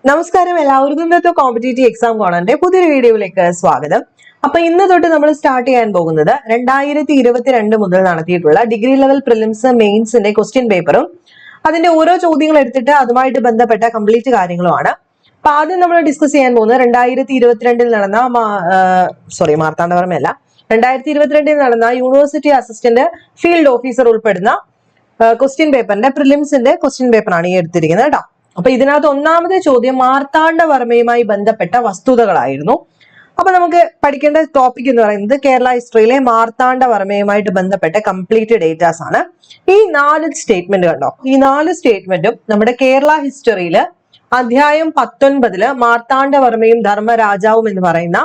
നമസ്കാരം, എല്ലാവർക്കും ഇന്നത്തെ കോമ്പറ്റേറ്റീവ് എക്സാം കോണറിന്റെ പുതിയൊരു വീഡിയോയിലേക്ക് സ്വാഗതം. അപ്പൊ ഇന്ന് തൊട്ട് നമ്മൾ സ്റ്റാർട്ട് ചെയ്യാൻ പോകുന്നത് 2022 മുതൽ നടത്തിയിട്ടുള്ള ഡിഗ്രി ലെവൽ പ്രിലിംസ് മെയിൻസിന്റെ ക്വസ്റ്റ്യൻ പേപ്പറും അതിന്റെ ഓരോ ചോദ്യങ്ങൾ എടുത്തിട്ട് അതുമായിട്ട് ബന്ധപ്പെട്ട കംപ്ലീറ്റ് കാര്യങ്ങളുമാണ്. അപ്പൊ ആദ്യം നമ്മൾ ഡിസ്കസ് ചെയ്യാൻ പോകുന്നത് 2022 നടന്ന മാർത്താണ്ഡവർമ്മയല്ല 2022 നടന്ന യൂണിവേഴ്സിറ്റി അസിസ്റ്റന്റ് ഫീൽഡ് ഓഫീസർ ഉൾപ്പെടുന്ന ക്വസ്റ്റ്യൻ പേപ്പറിന്റെ പ്രിലിംസിന്റെ ക്വസ്റ്റ്യൻ പേപ്പറാണ് ഈ എടുത്തിരിക്കുന്നത് കേട്ടോ. അപ്പൊ ഇതിനകത്ത് ഒന്നാമത്തെ ചോദ്യം മാർത്താണ്ഡവർമ്മയുമായി ബന്ധപ്പെട്ട വസ്തുതകളായിരുന്നു. അപ്പൊ നമുക്ക് പഠിക്കേണ്ട ടോപ്പിക് എന്ന് പറയുന്നത് കേരള ഹിസ്റ്ററിയിലെ മാർത്താണ്ഡവർമ്മയുമായിട്ട് ബന്ധപ്പെട്ട കംപ്ലീറ്റ് ഡേറ്റാസ് ആണ്. ഈ 4 സ്റ്റേറ്റ്മെന്റ് കണ്ടോ, ഈ 4 സ്റ്റേറ്റ്മെന്റും നമ്മുടെ കേരള ഹിസ്റ്ററിയിൽ അധ്യായം 19 മാർത്താണ്ഡവർമ്മയും ധർമ്മരാജാവും എന്ന് പറയുന്ന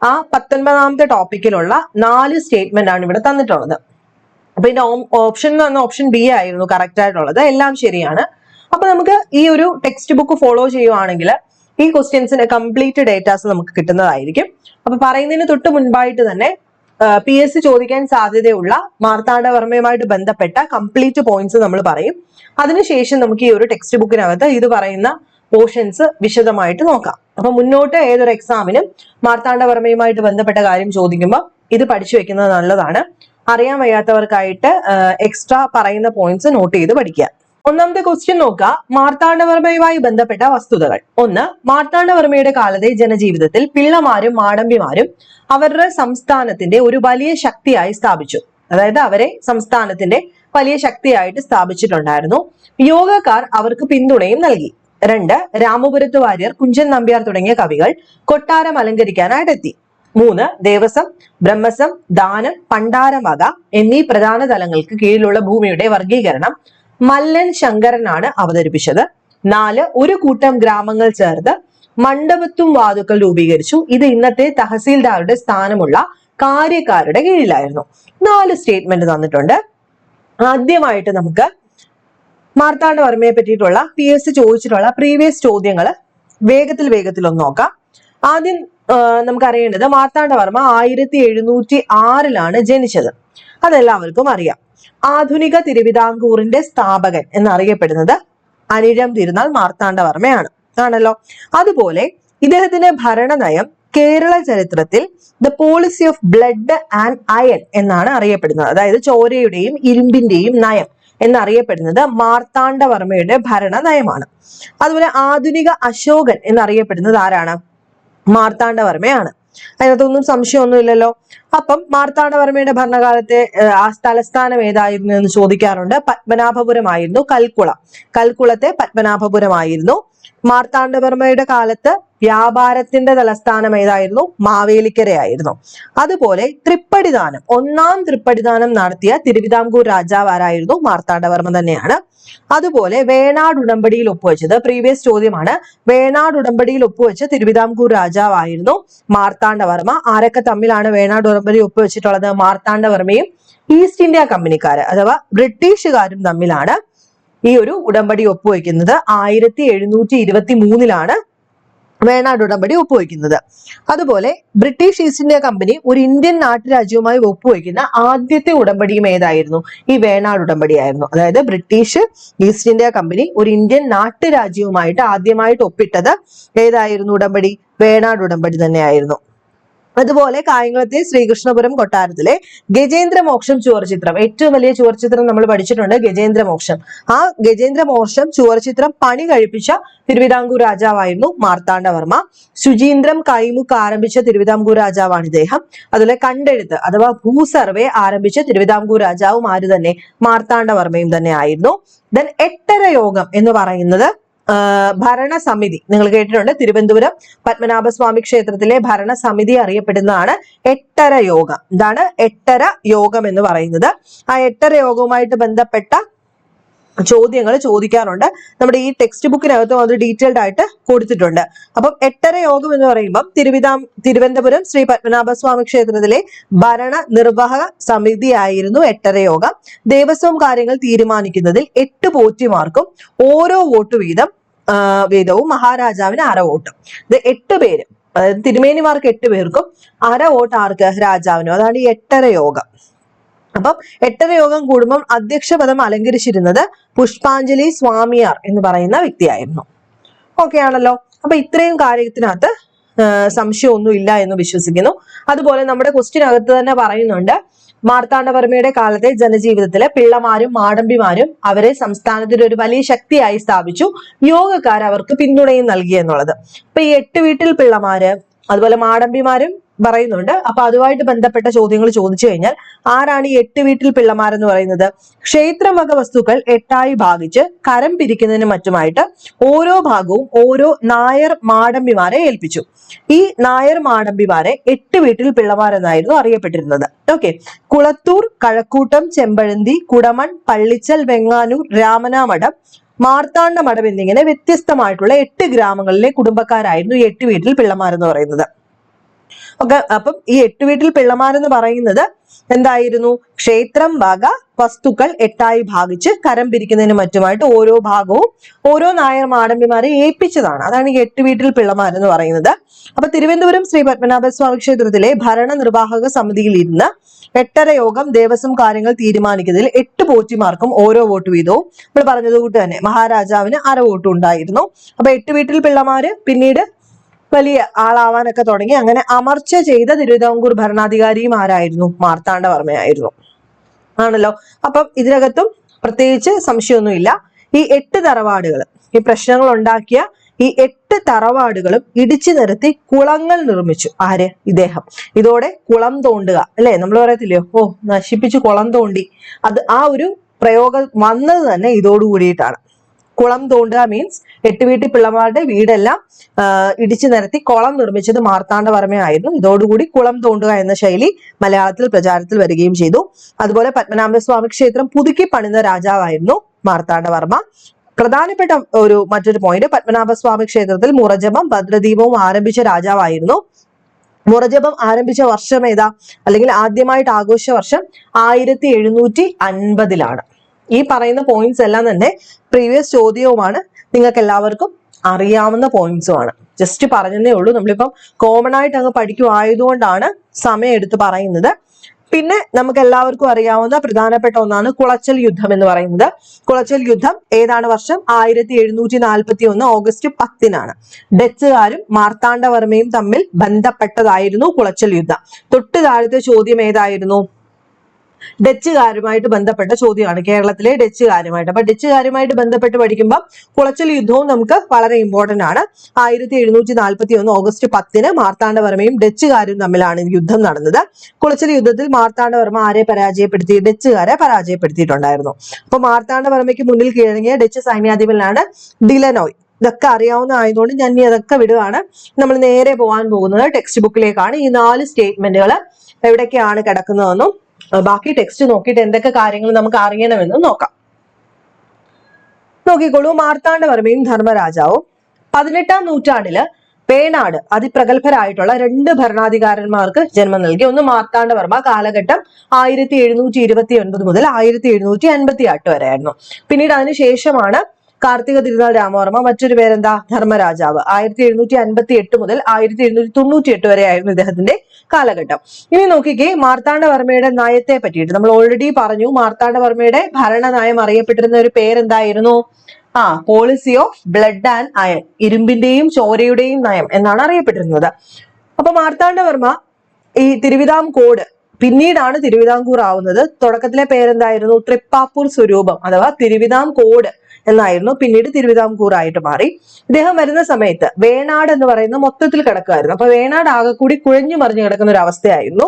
ആ 19ാമത്തെ ടോപ്പിക്കിലുള്ള 4 സ്റ്റേറ്റ്മെന്റ് ആണ് ഇവിടെ തന്നിട്ടുള്ളത്. അപ്പൊ ഇതിന്റെ ഓപ്ഷൻ എന്ന് പറഞ്ഞ ഓപ്ഷൻ ബി ആയിരുന്നു കറക്റ്റ് ആയിട്ടുള്ളത്. എല്ലാം ശരിയാണ്. അപ്പൊ നമുക്ക് ഈ ഒരു ടെക്സ്റ്റ് ബുക്ക് ഫോളോ ചെയ്യുവാണെങ്കിൽ ഈ ക്വസ്റ്റ്യൻസിന്റെ കംപ്ലീറ്റ് ഡേറ്റാസ് നമുക്ക് കിട്ടുന്നതായിരിക്കും. അപ്പൊ പറയുന്നതിന് തൊട്ട് മുൻപായിട്ട് തന്നെ PSC ചോദിക്കാൻ സാധ്യതയുള്ള മാർത്താണ്ഡവർമ്മയുമായിട്ട് ബന്ധപ്പെട്ട കംപ്ലീറ്റ് പോയിന്റ്സ് നമ്മൾ പറയും. അതിനുശേഷം നമുക്ക് ഈ ഒരു ടെക്സ്റ്റ് ബുക്കിനകത്ത് ഇത് പറയുന്ന പോർഷൻസ് വിശദമായിട്ട് നോക്കാം. അപ്പൊ മുന്നോട്ട് ഏതൊരു എക്സാമിനും മാർത്താണ്ഡവർമ്മയുമായിട്ട് ബന്ധപ്പെട്ട കാര്യം ചോദിക്കുമ്പോൾ ഇത് പഠിച്ചു വെക്കുന്നത് നല്ലതാണ്. അറിയാൻ വയ്യാത്തവർക്കായിട്ട് എക്സ്ട്രാ പറയുന്ന പോയിന്റ്സ് നോട്ട് ചെയ്ത് പഠിക്കുക. ഒന്നാമത്തെ ക്വസ്റ്റ്യൻ നോക്കുക, മാർത്താണ്ഡവർമ്മയുമായി ബന്ധപ്പെട്ട വസ്തുതകൾ. 1. മാർത്താണ്ഡവർമ്മയുടെ കാലത്തെ ജനജീവിതത്തിൽ പിള്ളമാരും മാടമ്പിമാരും അവരുടെ സംസ്ഥാനത്തിന്റെ ഒരു വലിയ ശക്തിയായി സ്ഥാപിച്ചു. അതായത് അവരെ സംസ്ഥാനത്തിന്റെ വലിയ ശക്തിയായിട്ട് സ്ഥാപിച്ചിട്ടുണ്ടായിരുന്നു. യോഗക്കാർ അവർക്ക് പിന്തുണയും നൽകി. 2. രാമപുരത്ത് വാര്യർ, കുഞ്ചൻ നമ്പ്യാർ തുടങ്ങിയ കവികൾ കൊട്ടാരം അലങ്കരിക്കാനായിട്ട് എത്തി. 3. ദേവസ്വം, ബ്രഹ്മസം, ദാനം, പണ്ടാരം വക എന്നീ പ്രധാന തലങ്ങൾക്ക് കീഴിലുള്ള ഭൂമിയുടെ വർഗീകരണം മല്ലൻ ശങ്കരനാണ് അവതരിപ്പിച്ചത്. 4. ഒരു കൂട്ടം ഗ്രാമങ്ങൾ ചേർത്ത് മണ്ഡപത്തും വാതുക്കൾ രൂപീകരിച്ചു. ഇത് ഇന്നത്തെ തഹസീൽദാരുടെ സ്ഥാനമുള്ള കാര്യക്കാരുടെ കീഴിലായിരുന്നു. 4 സ്റ്റേറ്റ്മെന്റ് തന്നിട്ടുണ്ട്. ആദ്യമായിട്ട് നമുക്ക് മാർത്താണ്ഡവർമ്മയെ പറ്റിയിട്ടുള്ള PSC ചോദിച്ചിട്ടുള്ള പ്രീവിയസ് ചോദ്യങ്ങൾ വേഗത്തിൽ ഒന്ന് നോക്കാം. ആദ്യം നമുക്ക് അറിയേണ്ടത് മാർത്താണ്ഡവർമ്മ 1706 ജനിച്ചത്. അതെല്ലാവർക്കും അറിയാം. ആധുനിക തിരുവിതാംകൂറിന്റെ സ്ഥാപകൻ എന്നറിയപ്പെടുന്നത് അനിഴം തിരുനാൾ മാർത്താണ്ഡവർമ്മയാണ് ആണല്ലോ. അതുപോലെ ഇദ്ദേഹത്തിന്റെ ഭരണനയം കേരള ചരിത്രത്തിൽ the policy of blood and iron എന്നാണ് അറിയപ്പെടുന്നത്. അതായത് ചോരയുടെയും ഇരുമ്പിന്റെയും നയം എന്നറിയപ്പെടുന്നത് മാർത്താണ്ഡവർമ്മയുടെ ഭരണ നയമാണ്. അതുപോലെ ആധുനിക അശോകൻ എന്നറിയപ്പെടുന്നത് ആരാണ്? മാർത്താണ്ഡവർമ്മയാണ്. അതിനകത്തൊന്നും സംശയമൊന്നുമില്ലല്ലോ. അപ്പം മാർത്താണ്ഡവർമ്മയുടെ ഭരണകാലത്തെ ആ തലസ്ഥാനം ഏതായിരുന്നു എന്ന് ചോദിക്കാറുണ്ട്. പത്മനാഭപുരമായിരുന്നു. കൽക്കുളത്തെ പത്മനാഭപുരമായിരുന്നു. മാർത്താണ്ഡവർമ്മയുടെ കാലത്ത് വ്യാപാരത്തിന്റെ തലസ്ഥാനം ഏതായിരുന്നു? മാവേലിക്കരയായിരുന്നു. അതുപോലെ തൃപ്പടിദാനം, 1ാം തൃപ്പടിദാനം നടത്തിയ തിരുവിതാംകൂർ രാജാവ് ആരായിരുന്നു? മാർത്താണ്ഡവർമ്മ തന്നെയാണ്. അതുപോലെ വേണാട് ഉടമ്പടിയിൽ ഒപ്പുവെച്ചത് പ്രീവിയസ് ചോദ്യമാണ്. വേണാട് ഉടമ്പടിയിൽ ഒപ്പുവെച്ച തിരുവിതാംകൂർ രാജാവായിരുന്നു മാർത്താണ്ഡവർമ്മ. ആരൊക്കെ തമ്മിലാണ് വേണാട് ഉടമ്പടി ഒപ്പുവെച്ചിട്ടുള്ളത്? മാർത്താണ്ഡവർമ്മയും ഈസ്റ്റ് ഇന്ത്യ കമ്പനിക്കാര് അഥവാ ബ്രിട്ടീഷുകാരും തമ്മിലാണ് ഈ ഒരു ഉടമ്പടി ഒപ്പുവെക്കുന്നത്. 1723 വേണാട് ഉടമ്പടി ഒപ്പുവെക്കുന്നത്. അതുപോലെ ബ്രിട്ടീഷ് ഈസ്റ്റ് ഇന്ത്യ കമ്പനി ഒരു ഇന്ത്യൻ നാട്ടുരാജ്യവുമായി ഒപ്പുവെക്കുന്ന ആദ്യത്തെ ഉടമ്പടിയും ഏതായിരുന്നു? ഈ വേണാട് ഉടമ്പടിയായിരുന്നു. അതായത് ബ്രിട്ടീഷ് ഈസ്റ്റ് ഇന്ത്യ കമ്പനി ഒരു ഇന്ത്യൻ നാട്ടുരാജ്യവുമായിട്ട് ആദ്യമായിട്ട് ഒപ്പിട്ടത് ഏതായിരുന്നു ഉടമ്പടി? വേണാട് ഉടമ്പടി തന്നെയായിരുന്നു. അതുപോലെ കായംകുളത്തെ ശ്രീകൃഷ്ണപുരം കൊട്ടാരത്തിലെ ഗജേന്ദ്രമോക്ഷം ചുവർച്ചിത്രം, ഏറ്റവും വലിയ ചുവർച്ചിത്രം നമ്മൾ പഠിച്ചിട്ടുണ്ട്, ഗജേന്ദ്രമോക്ഷം. ആ ഗജേന്ദ്രമോക്ഷം ചുവർച്ചിത്രം പണി കഴിപ്പിച്ച തിരുവിതാംകൂർ രാജാവായിരുന്നു മാർത്താണ്ഡവർമ്മ. ശുചീന്ദ്രം കൈമുക്ക് ആരംഭിച്ച തിരുവിതാംകൂർ രാജാവാണ് ഇദ്ദേഹം. അതുപോലെ കണ്ടെഴുത്ത് അഥവാ ഭൂസർവേ ആരംഭിച്ച തിരുവിതാംകൂർ രാജാവും ആര് തന്നെ? മാർത്താണ്ഡവർമ്മയും തന്നെ ആയിരുന്നു. ദെൻ എട്ടര യോഗം എന്ന് പറയുന്നത് ഭരണസമിതി, നിങ്ങൾ കേട്ടിട്ടുണ്ട്. തിരുവനന്തപുരം പത്മനാഭസ്വാമി ക്ഷേത്രത്തിലെ ഭരണസമിതി അറിയപ്പെടുന്നതാണ് എട്ടര യോഗം. ഇതാണ് എട്ടര യോഗം എന്ന് പറയുന്നത്. ആ എട്ടര യോഗവുമായിട്ട് ബന്ധപ്പെട്ട ചോദ്യങ്ങൾ ചോദിക്കാറുണ്ട്. നമ്മുടെ ഈ ടെക്സ്റ്റ് ബുക്കിനകത്തും അത് ഡീറ്റെയിൽഡ് ആയിട്ട് കൊടുത്തിട്ടുണ്ട്. അപ്പം എട്ടര യോഗം എന്ന് പറയുമ്പം തിരുവനന്തപുരം ശ്രീ പത്മനാഭസ്വാമി ക്ഷേത്രത്തിലെ ഭരണ നിർവാഹക സമിതിയായിരുന്നു എട്ടര യോഗം. ദേവസ്വം കാര്യങ്ങൾ തീരുമാനിക്കുന്നതിൽ 8 പോറ്റിമാർക്കും ഓരോ വോട്ട് വീതവും മഹാരാജാവിന് 1/2 വോട്ടും. ഇത് 8 പേര്, അതായത് തിരുമേനിമാർക്ക് 8 പേർക്കും 1/2 വോട്ട് ആർക്ക്? രാജാവിനും. അതാണ് ഈ എട്ടര യോഗം. അപ്പം എട്ടര യോഗം കൂടുമ്പം അധ്യക്ഷ പദം അലങ്കരിച്ചിരുന്നത് പുഷ്പാഞ്ജലി സ്വാമിയാർ എന്ന് പറയുന്ന വ്യക്തിയായിരുന്നു. ഓക്കെ ആണല്ലോ. അപ്പൊ ഇത്രയും കാര്യത്തിനകത്ത് സംശയമൊന്നും ഇല്ല എന്ന് വിശ്വസിക്കുന്നു. അതുപോലെ നമ്മുടെ ക്വസ്റ്റ്യൻ അകത്ത് തന്നെ പറയുന്നുണ്ട്, മാർത്താണ്ഡവർമ്മയുടെ കാലത്തെ ജനജീവിതത്തിലെ പിള്ളമാരും മാടമ്പിമാരും അവരെ സംസ്ഥാനത്തിന്റെ ഒരു വലിയ ശക്തിയായി സ്ഥാപിച്ചു, യോഗക്കാർ അവർക്ക് പിന്തുണയും നൽകി എന്നുള്ളത്. അപ്പൊ ഈ 8 വീട്ടിൽ പിള്ളമാര് അതുപോലെ മാടമ്പിമാരും പറയുന്നുണ്ട്. അപ്പൊ അതുമായിട്ട് ബന്ധപ്പെട്ട ചോദ്യങ്ങൾ ചോദിച്ചു കഴിഞ്ഞാൽ, ആരാണ് ഈ 8 വീട്ടിൽ പിള്ളമാരെന്ന് പറയുന്നത്? ക്ഷേത്രം വക വസ്തുക്കൾ 8ആയി ഭാഗിച്ച് കരം പിരിക്കുന്നതിന് മറ്റുമായിട്ട് ഓരോ ഭാഗവും ഓരോ നായർ മാടമ്പിമാരെ ഏൽപ്പിച്ചു. ഈ നായർ മാടമ്പിമാരെ 8 വീട്ടിൽ പിള്ളമാരെന്നായിരുന്നു അറിയപ്പെട്ടിരുന്നത്. ഓക്കെ. കുളത്തൂർ, കഴക്കൂട്ടം, ചെമ്പഴന്തി, കുടമൺ, പള്ളിച്ചൽ, വെങ്ങാനൂർ, രാമനാമഠം, മാർത്താണ്ഡ മഠം എന്നിങ്ങനെ വ്യത്യസ്തമായിട്ടുള്ള 8 ഗ്രാമങ്ങളിലെ കുടുംബക്കാരായിരുന്നു ഈ 8 വീട്ടിൽ പിള്ളമാരെന്ന് പറയുന്നത്. ഓക്കെ. അപ്പം ഈ 8 വീട്ടിൽ പിള്ളമാരെന്ന് പറയുന്നത് എന്തായിരുന്നു? ക്ഷേത്രം വക വസ്തുക്കൾ 8ആയി ഭാഗിച്ച് കരം പിരിക്കുന്നതിന് മറ്റുമായിട്ട് ഓരോ ഭാഗവും ഓരോ നായർ മാടമ്പിമാരെ ഏൽപ്പിച്ചതാണ്. അതാണ് ഈ 8 വീട്ടിൽ പിള്ളമാരെന്ന് പറയുന്നത്. അപ്പൊ തിരുവനന്തപുരം ശ്രീ പത്മനാഭസ്വാമി ക്ഷേത്രത്തിലെ ഭരണനിർവാഹക സമിതിയിൽ ഇരുന്ന് 8.5 യോഗം ദേവസ്വം കാര്യങ്ങൾ തീരുമാനിക്കുന്നതിൽ 8 പോറ്റിമാർക്കും ഓരോ വോട്ട് വീതവും, നമ്മൾ പറഞ്ഞതുകൂട്ട് തന്നെ മഹാരാജാവിന് അര വോട്ടും ഉണ്ടായിരുന്നു. അപ്പൊ 8 വീട്ടിൽ പിള്ളമാര് പിന്നീട് വലിയ ആളാവാനൊക്കെ തുടങ്ങി. അങ്ങനെ അമർച്ച ചെയ്ത തിരുവിതാംകൂർ ഭരണാധികാരിയും ആരായിരുന്നു? മാർത്താണ്ഡവർമ്മയായിരുന്നു. ആണല്ലോ. അപ്പം ഇതിനകത്തും പ്രത്യേകിച്ച് സംശയമൊന്നുമില്ല. ഈ 8 തറവാടുകൾ, ഈ പ്രശ്നങ്ങൾ ഉണ്ടാക്കിയ ഈ 8 തറവാടുകളും ഇടിച്ചു നിരത്തി കുളങ്ങൾ നിർമ്മിച്ചു. ആര്? ഇദ്ദേഹം. ഇതോടെ കുളം തോണ്ടുക അല്ലെ, നമ്മൾ പറയത്തില്ലയോ, ഓ നശിപ്പിച്ചു കുളം തോണ്ടി, അത് ആ ഒരു പ്രയോഗം വന്നത് തന്നെ ഇതോടുകൂടിയിട്ടാണ്. കുളം തോണ്ടുക മീൻസ് 8 വീട്ടിൽ പിള്ളമാരുടെ വീടെല്ലാം ഇടിച്ചു നിരത്തി കുളം നിർമ്മിച്ചത് മാർത്താണ്ഡവർമ്മയായിരുന്നു. ഇതോടുകൂടി കുളം തോണ്ടുക എന്ന ശൈലി മലയാളത്തിൽ പ്രചാരത്തിൽ വരികയും ചെയ്തു. അതുപോലെ പത്മനാഭസ്വാമി ക്ഷേത്രം പുതുക്കി പണിത രാജാവായിരുന്നു മാർത്താണ്ഡവർമ്മ. പ്രധാനപ്പെട്ട മറ്റൊരു പോയിന്റ്, പത്മനാഭസ്വാമി ക്ഷേത്രത്തിൽ മുറജപം ഭദ്രദീപവും ആരംഭിച്ച രാജാവായിരുന്നു. മുറജപം ആരംഭിച്ച വർഷം ഏതാ? അല്ലെങ്കിൽ ആദ്യമായിട്ട് ആഘോഷ വർഷം 1750 ഈ പറയുന്ന പോയിന്റ്സ് എല്ലാം തന്നെ പ്രീവിയസ് ചോദ്യവുമാണ്, നിങ്ങൾക്ക് എല്ലാവർക്കും അറിയാവുന്ന പോയിന്റ്സുമാണ്. ജസ്റ്റ് പറഞ്ഞതേ ഉള്ളൂ. നമ്മളിപ്പം കോമൺ ആയിട്ട് അങ്ങ് പഠിക്കുമായതുകൊണ്ടാണ് സമയം എടുത്ത് പറയുന്നത്. പിന്നെ നമുക്ക് എല്ലാവർക്കും അറിയാവുന്ന പ്രധാനപ്പെട്ട ഒന്നാണ് കുളച്ചൽ യുദ്ധം എന്ന് പറയുന്നത്. കുളച്ചൽ യുദ്ധം ഏതാണ് വർഷം? 1741 ഓഗസ്റ്റ് 10 ഡച്ചുകാരും മാർത്താണ്ഡവർമ്മയും തമ്മിൽ ബന്ധപ്പെട്ടതായിരുന്നു കുളച്ചൽ യുദ്ധം. തൊട്ട് താഴത്തെ ചോദ്യം ഏതായിരുന്നു? ഡച്ചുകാരുമായിട്ട് ബന്ധപ്പെട്ട ചോദ്യമാണ്, കേരളത്തിലെ ഡച്ചുകാരുമായിട്ട്. അപ്പൊ ഡച്ചുകാരുമായിട്ട് ബന്ധപ്പെട്ട് പഠിക്കുമ്പോൾ കുളച്ചൽ യുദ്ധവും നമുക്ക് വളരെ ഇമ്പോർട്ടന്റ് ആണ്. 1741 ഓഗസ്റ്റ് 10 മാർത്താണ്ഡവർമ്മയും ഡച്ചുകാരും തമ്മിലാണ് യുദ്ധം നടന്നത്. കുളച്ചൽ യുദ്ധത്തിൽ മാർത്താണ്ഡവർമ്മ ആരെ പരാജയപ്പെടുത്തി? ഡച്ചുകാരെ പരാജയപ്പെടുത്തിയിട്ടുണ്ടായിരുന്നു. അപ്പൊ മാർത്താണ്ഡവർമ്മയ്ക്ക് മുന്നിൽ കീഴടങ്ങിയ ഡച്ച് സൈന്യാധിപനാണ് ഡിലനോയ്. ഇതൊക്കെ അറിയാവുന്ന ആയതുകൊണ്ട് ഞാൻ ഇനി അതൊക്കെ വിടുകയാണ്. നമ്മൾ നേരെ പോകാൻ പോകുന്നത് ടെക്സ്റ്റ് ബുക്കിലേക്കാണ്. ഈ 4 സ്റ്റേറ്റ്മെന്റുകൾ എവിടേക്കാണ് കിടക്കുന്നതെന്നും ബാക്കി ടെക്സ്റ്റ് നോക്കിയിട്ട് എന്തൊക്കെ കാര്യങ്ങൾ നമുക്ക് അറിയണമെന്നും നോക്കാം. നോക്കിക്കോളൂ. മാർത്താണ്ഡവർമ്മയും ധർമ്മരാജാവും 18ാം നൂറ്റാണ്ടില് വേണാട് അതിപ്രഗത്ഭരായിട്ടുള്ള 2 ഭരണാധികാരന്മാർക്ക് ജന്മം നൽകി. ഒന്ന് മാർത്താണ്ഡവർമ്മ, കാലഘട്ടം 1729 മുതൽ 1758 വരെയായിരുന്നു. പിന്നീട് അതിനുശേഷമാണ് കാർത്തിക തിരുനാൾ രാമവർമ്മ, മറ്റൊരു പേരെന്താ? ധർമ്മരാജാവ്. 1758 മുതൽ 1798 വരെയായിരുന്നു ഇദ്ദേഹത്തിന്റെ കാലഘട്ടം. ഇനി നോക്കിക്കേ, മാർത്താണ്ഡവർമ്മയുടെ നയത്തെ പറ്റിയിട്ട് നമ്മൾ ഓൾറെഡി പറഞ്ഞു. മാർത്താണ്ഡവർമ്മയുടെ ഭരണനയം അറിയപ്പെട്ടിരുന്ന ഒരു പേരെന്തായിരുന്നു? Policy of blood and iron, ഇരുമ്പിന്റെയും ചോരയുടെയും നയം എന്നാണ് അറിയപ്പെട്ടിരുന്നത്. അപ്പൊ മാർത്താണ്ഡവർമ്മ ഈ തിരുവിതാംകോട്, പിന്നീടാണ് തിരുവിതാംകൂർ ആവുന്നത്. തുടക്കത്തിലെ പേരെന്തായിരുന്നു? തൃപ്പാപ്പൂർ സ്വരൂപം അഥവാ തിരുവിതാംകോട് എന്നായിരുന്നു. പിന്നീട് തിരുവിതാംകൂർ ആയിട്ട് മാറി. ഇദ്ദേഹം വരുന്ന സമയത്ത് വേണാട് എന്ന് പറയുന്ന മൊത്തത്തിൽ കിടക്കുമായിരുന്നു. അപ്പൊ വേണാട് ആകെ കൂടി കുഴഞ്ഞു മറിഞ്ഞു കിടക്കുന്ന ഒരു അവസ്ഥയായിരുന്നു.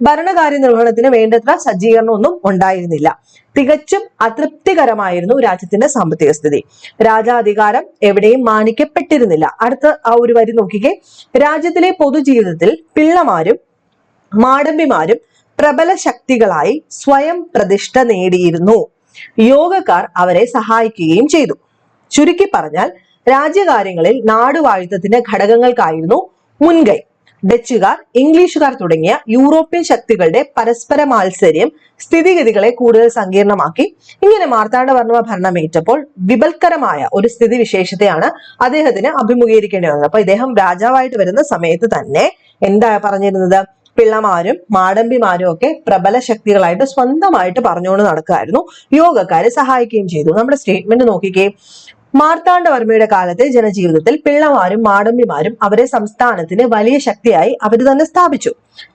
ഭരണകാര്യ നിർവഹണത്തിന് വേണ്ടത്ര സജ്ജീകരണമൊന്നും ഉണ്ടായിരുന്നില്ല. തികച്ചും അതൃപ്തികരമായിരുന്നു രാജ്യത്തിന്റെ സാമ്പത്തിക സ്ഥിതി. രാജാധികാരം എവിടെയും മാനിക്കപ്പെട്ടിരുന്നില്ല. അടുത്ത ആ ഒരു വരി നോക്കിക്കേ. രാജ്യത്തിലെ പൊതുജീവിതത്തിൽ പിള്ളമാരും മാടമ്പിമാരും പ്രബല ശക്തികളായി സ്വയം പ്രതിഷ്ഠ നേടിയിരുന്നു. യോഗക്കാർ അവരെ സഹായിക്കുകയും ചെയ്തു. ചുരുക്കി പറഞ്ഞാൽ രാജ്യകാര്യങ്ങളിൽ നാടുവാഴിത്തത്തിന്റെ ഘടകങ്ങൾക്കായിരുന്നു മുൻകൈ. ഡച്ചുകാർ, ഇംഗ്ലീഷുകാർ തുടങ്ങിയ യൂറോപ്യൻ ശക്തികളുടെ പരസ്പര മാത്സര്യം സ്ഥിതിഗതികളെ കൂടുതൽ സങ്കീർണമാക്കി. ഇങ്ങനെ മാർത്താണ്ഡവർമ്മ ഭരണമേറ്റപ്പോൾ വിപൽക്കരമായ ഒരു സ്ഥിതിവിശേഷത്തെയാണ് അദ്ദേഹത്തിന് അഭിമുഖീകരിക്കേണ്ടി വന്നത്. അപ്പൊ ഇദ്ദേഹം രാജാവായിട്ട് വരുന്ന സമയത്ത് തന്നെ എന്താ പറഞ്ഞിരുന്നത്? പിള്ളമാരും മാടമ്പിമാരും ഒക്കെ പ്രബല ശക്തികളായിട്ട് സ്വന്തമായിട്ട് പറഞ്ഞുകൊണ്ട് നടക്കുമായിരുന്നു. യോഗക്കാരെ സഹായിക്കുകയും ചെയ്തു. നമ്മുടെ സ്റ്റേറ്റ്മെന്റ് നോക്കിക്കേ. മാർത്താണ്ഡവർമ്മയുടെ കാലത്തെ ജനജീവിതത്തിൽ പിള്ളമാരും മാടമ്പിമാരും അവരെ സംസ്ഥാനത്തിന് വലിയ ശക്തിയായി അവർ തന്നെ സ്ഥാപിച്ചു.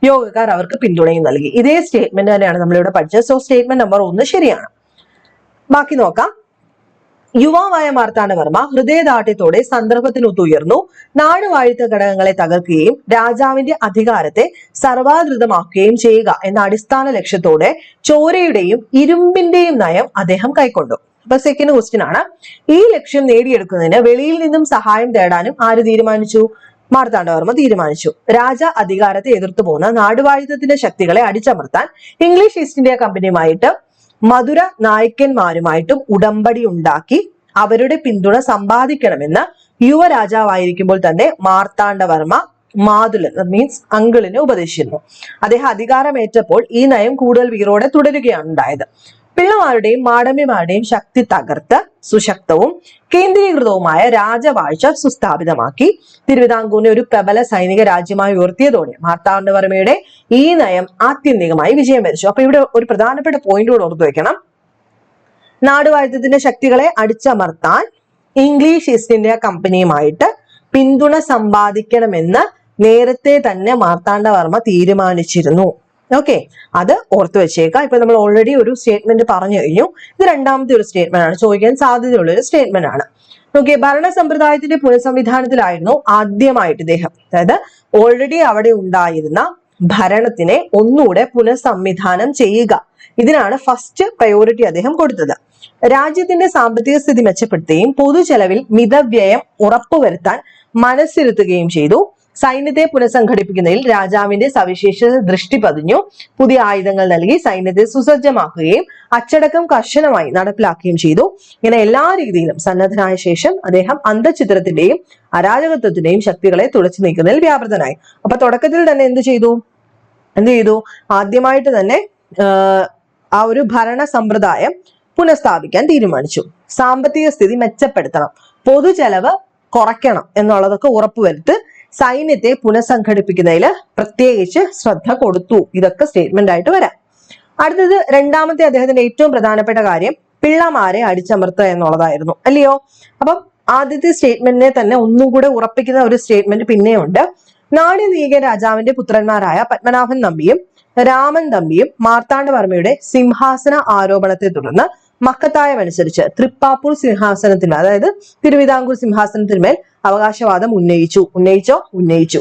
യോഗക്കാർ അവർക്ക് പിന്തുണയും നൽകി. ഇതേ സ്റ്റേറ്റ്മെന്റ് തന്നെയാണ് നമ്മളിവിടെ പഠിച്ചത്. സോ സ്റ്റേറ്റ്മെന്റ് നമ്പർ 1 ശരിയാണ്. ബാക്കി നോക്കാം. യുവാവായ മാർത്താണ്ഡവർമ്മ ഹൃദയദാർഢ്യത്തോടെ സന്ദർഭത്തിനൊത്തുയർന്നു. നാടുവാഴിത്ത ഘടകങ്ങളെ തകർക്കുകയും രാജാവിന്റെ അധികാരത്തെ സർവാധൃതമാക്കുകയും ചെയ്യുക എന്ന അടിസ്ഥാന ലക്ഷ്യത്തോടെ ചോരയുടെയും ഇരുമ്പിന്റെയും നയം അദ്ദേഹം കൈക്കൊണ്ടു. അപ്പൊ സെക്കൻഡ് ക്വസ്റ്റ്യൻ ആണ്. ഈ ലക്ഷ്യം നേടിയെടുക്കുന്നതിന് വെളിയിൽ നിന്നും സഹായം തേടാനും ആര് തീരുമാനിച്ചു? മാർത്താണ്ഡവർമ്മ തീരുമാനിച്ചു. രാജ അധികാരത്തെ എതിർത്തു പോകുന്ന നാടുവാഴിത്തത്തിന്റെ ശക്തികളെ അടിച്ചമർത്താൻ ഇംഗ്ലീഷ് ഈസ്റ്റ് ഇന്ത്യ കമ്പനിയുമായിട്ട് മധുര നായക്കന്മാരുമായിട്ടും ഉടമ്പടി ഉണ്ടാക്കി അവരുടെ പിന്തുണ സമ്പാദിക്കണമെന്ന് യുവരാജാവായിരിക്കുമ്പോൾ തന്നെ മാർത്താണ്ഡവർമ്മ മാതുലൻ മീൻസ് അങ്കിളിനെ ഉപദേശിച്ചിരുന്നു. അദ്ദേഹം അധികാരമേറ്റപ്പോൾ ഈ നയം കൂടുതൽ വീറോടെ തുടരുകയാണ് ഉണ്ടായത്. പിള്ളമാരുടെയും മാടമ്പിമാരുടെയും ശക്തി തകർത്ത് സുശക്തവും കേന്ദ്രീകൃതവുമായ രാജവാഴ്ച സുസ്ഥാപിതമാക്കി തിരുവിതാംകൂറിനെ ഒരു പ്രബല സൈനിക രാജ്യമായി ഉയർത്തിയതോടെ മാർത്താണ്ഡവർമ്മയുടെ ഈ നയം ആത്യന്തികമായി വിജയം വരിച്ചു. അപ്പൊ ഇവിടെ ഒരു പ്രധാനപ്പെട്ട പോയിന്റ് കൂടെ ഓർത്തു വെക്കണം. നാടുവാഴിത്തത്തിന്റെ ശക്തികളെ അടിച്ചമർത്താൻ ഇംഗ്ലീഷ് ഈസ്റ്റ് ഇന്ത്യ കമ്പനിയുമായിട്ട് പിന്തുണ സമ്പാദിക്കണമെന്ന് നേരത്തെ തന്നെ മാർത്താണ്ഡവർമ്മ തീരുമാനിച്ചിരുന്നു. ഓക്കെ, അത് ഓർത്തു വെച്ചേക്കാം. ഇപ്പൊ നമ്മൾ ഓൾറെഡി ഒരു സ്റ്റേറ്റ്മെന്റ് പറഞ്ഞു കഴിഞ്ഞു. ഇത് രണ്ടാമത്തെ ഒരു സ്റ്റേറ്റ്മെന്റ് ആണ്, ചോദിക്കാൻ സാധ്യതയുള്ള ഒരു സ്റ്റേറ്റ്മെന്റ് ആണ്. ഓക്കെ, ഭരണ സമ്പ്രദായത്തിന്റെ പുനഃസംവിധാനത്തിലായിരുന്നു ആദ്യമായിട്ട് ഇദ്ദേഹം, അതായത് ഓൾറെഡി അവിടെ ഉണ്ടായിരുന്ന ഭരണത്തിനെ ഒന്നുകൂടെ പുനഃസംവിധാനം ചെയ്യുക, ഇതിനാണ് ഫസ്റ്റ് പ്രയോറിറ്റി അദ്ദേഹം കൊടുത്തത്. രാജ്യത്തിന്റെ സാമ്പത്തിക സ്ഥിതി മെച്ചപ്പെടുത്തുകയും പൊതുചെലവിൽ മിതവ്യയം ഉറപ്പുവരുത്താൻ മനസ്സിരുത്തുകയും ചെയ്തു. സൈന്യത്തെ പുനഃസംഘടിപ്പിക്കുന്നതിൽ രാജാവിന്റെ സവിശേഷ ദൃഷ്ടി പതിഞ്ഞു. പുതിയ ആയുധങ്ങൾ നൽകി സൈന്യത്തെ സുസജ്ജമാക്കുകയും അച്ചടക്കം കർശനമായി നടപ്പിലാക്കുകയും ചെയ്തു. ഇങ്ങനെ എല്ലാ രീതിയിലും സന്നദ്ധനായ ശേഷം അദ്ദേഹം അന്തഃഛിദ്രത്തിന്റെയും അരാജകത്വത്തിന്റെയും ശക്തികളെ തുടച്ചു നീക്കുന്നതിൽ വ്യാപൃതനായി. അപ്പൊ തുടക്കത്തിൽ തന്നെ എന്ത് ചെയ്തു? ആദ്യമായിട്ട് തന്നെ ആ ഒരു ഭരണ സമ്പ്രദായം പുനഃസ്ഥാപിക്കാൻ തീരുമാനിച്ചു. സാമ്പത്തിക സ്ഥിതി മെച്ചപ്പെടുത്തണം, പൊതുചെലവ് കുറയ്ക്കണം എന്നുള്ളതൊക്കെ ഉറപ്പുവരുത്തി സൈന്യത്തെ പുനഃസംഘടിപ്പിക്കുന്നതിൽ പ്രത്യേകിച്ച് ശ്രദ്ധ കൊടുത്തു. ഇതൊക്കെ സ്റ്റേറ്റ്മെന്റ് ആയിട്ട് വരാം. അടുത്തത് രണ്ടാമത്തെ അദ്ദേഹത്തിന്റെ ഏറ്റവും പ്രധാനപ്പെട്ട കാര്യം പിള്ളമാരെ അടിച്ചമർത്തുക എന്നുള്ളതായിരുന്നു, അല്ലയോ? അപ്പം ആദ്യത്തെ സ്റ്റേറ്റ്മെന്റിനെ തന്നെ ഒന്നും കൂടെ ഉറപ്പിക്കുന്ന ഒരു സ്റ്റേറ്റ്മെന്റ് പിന്നെയുണ്ട്. നാട്യനീക രാജാവിന്റെ പുത്രന്മാരായ പത്മനാഭൻ നമ്പിയും രാമൻ തമ്പിയും മാർത്താണ്ഡവർമ്മയുടെ സിംഹാസന ആരോപണത്തെ തുടർന്ന് മക്കത്തായമനുസരിച്ച് തൃപ്പാപ്പൂർ സിംഹാസനത്തിന്മേൽ, അതായത് തിരുവിതാംകൂർ സിംഹാസനത്തിന്മേൽ അവകാശവാദം ഉന്നയിച്ചു.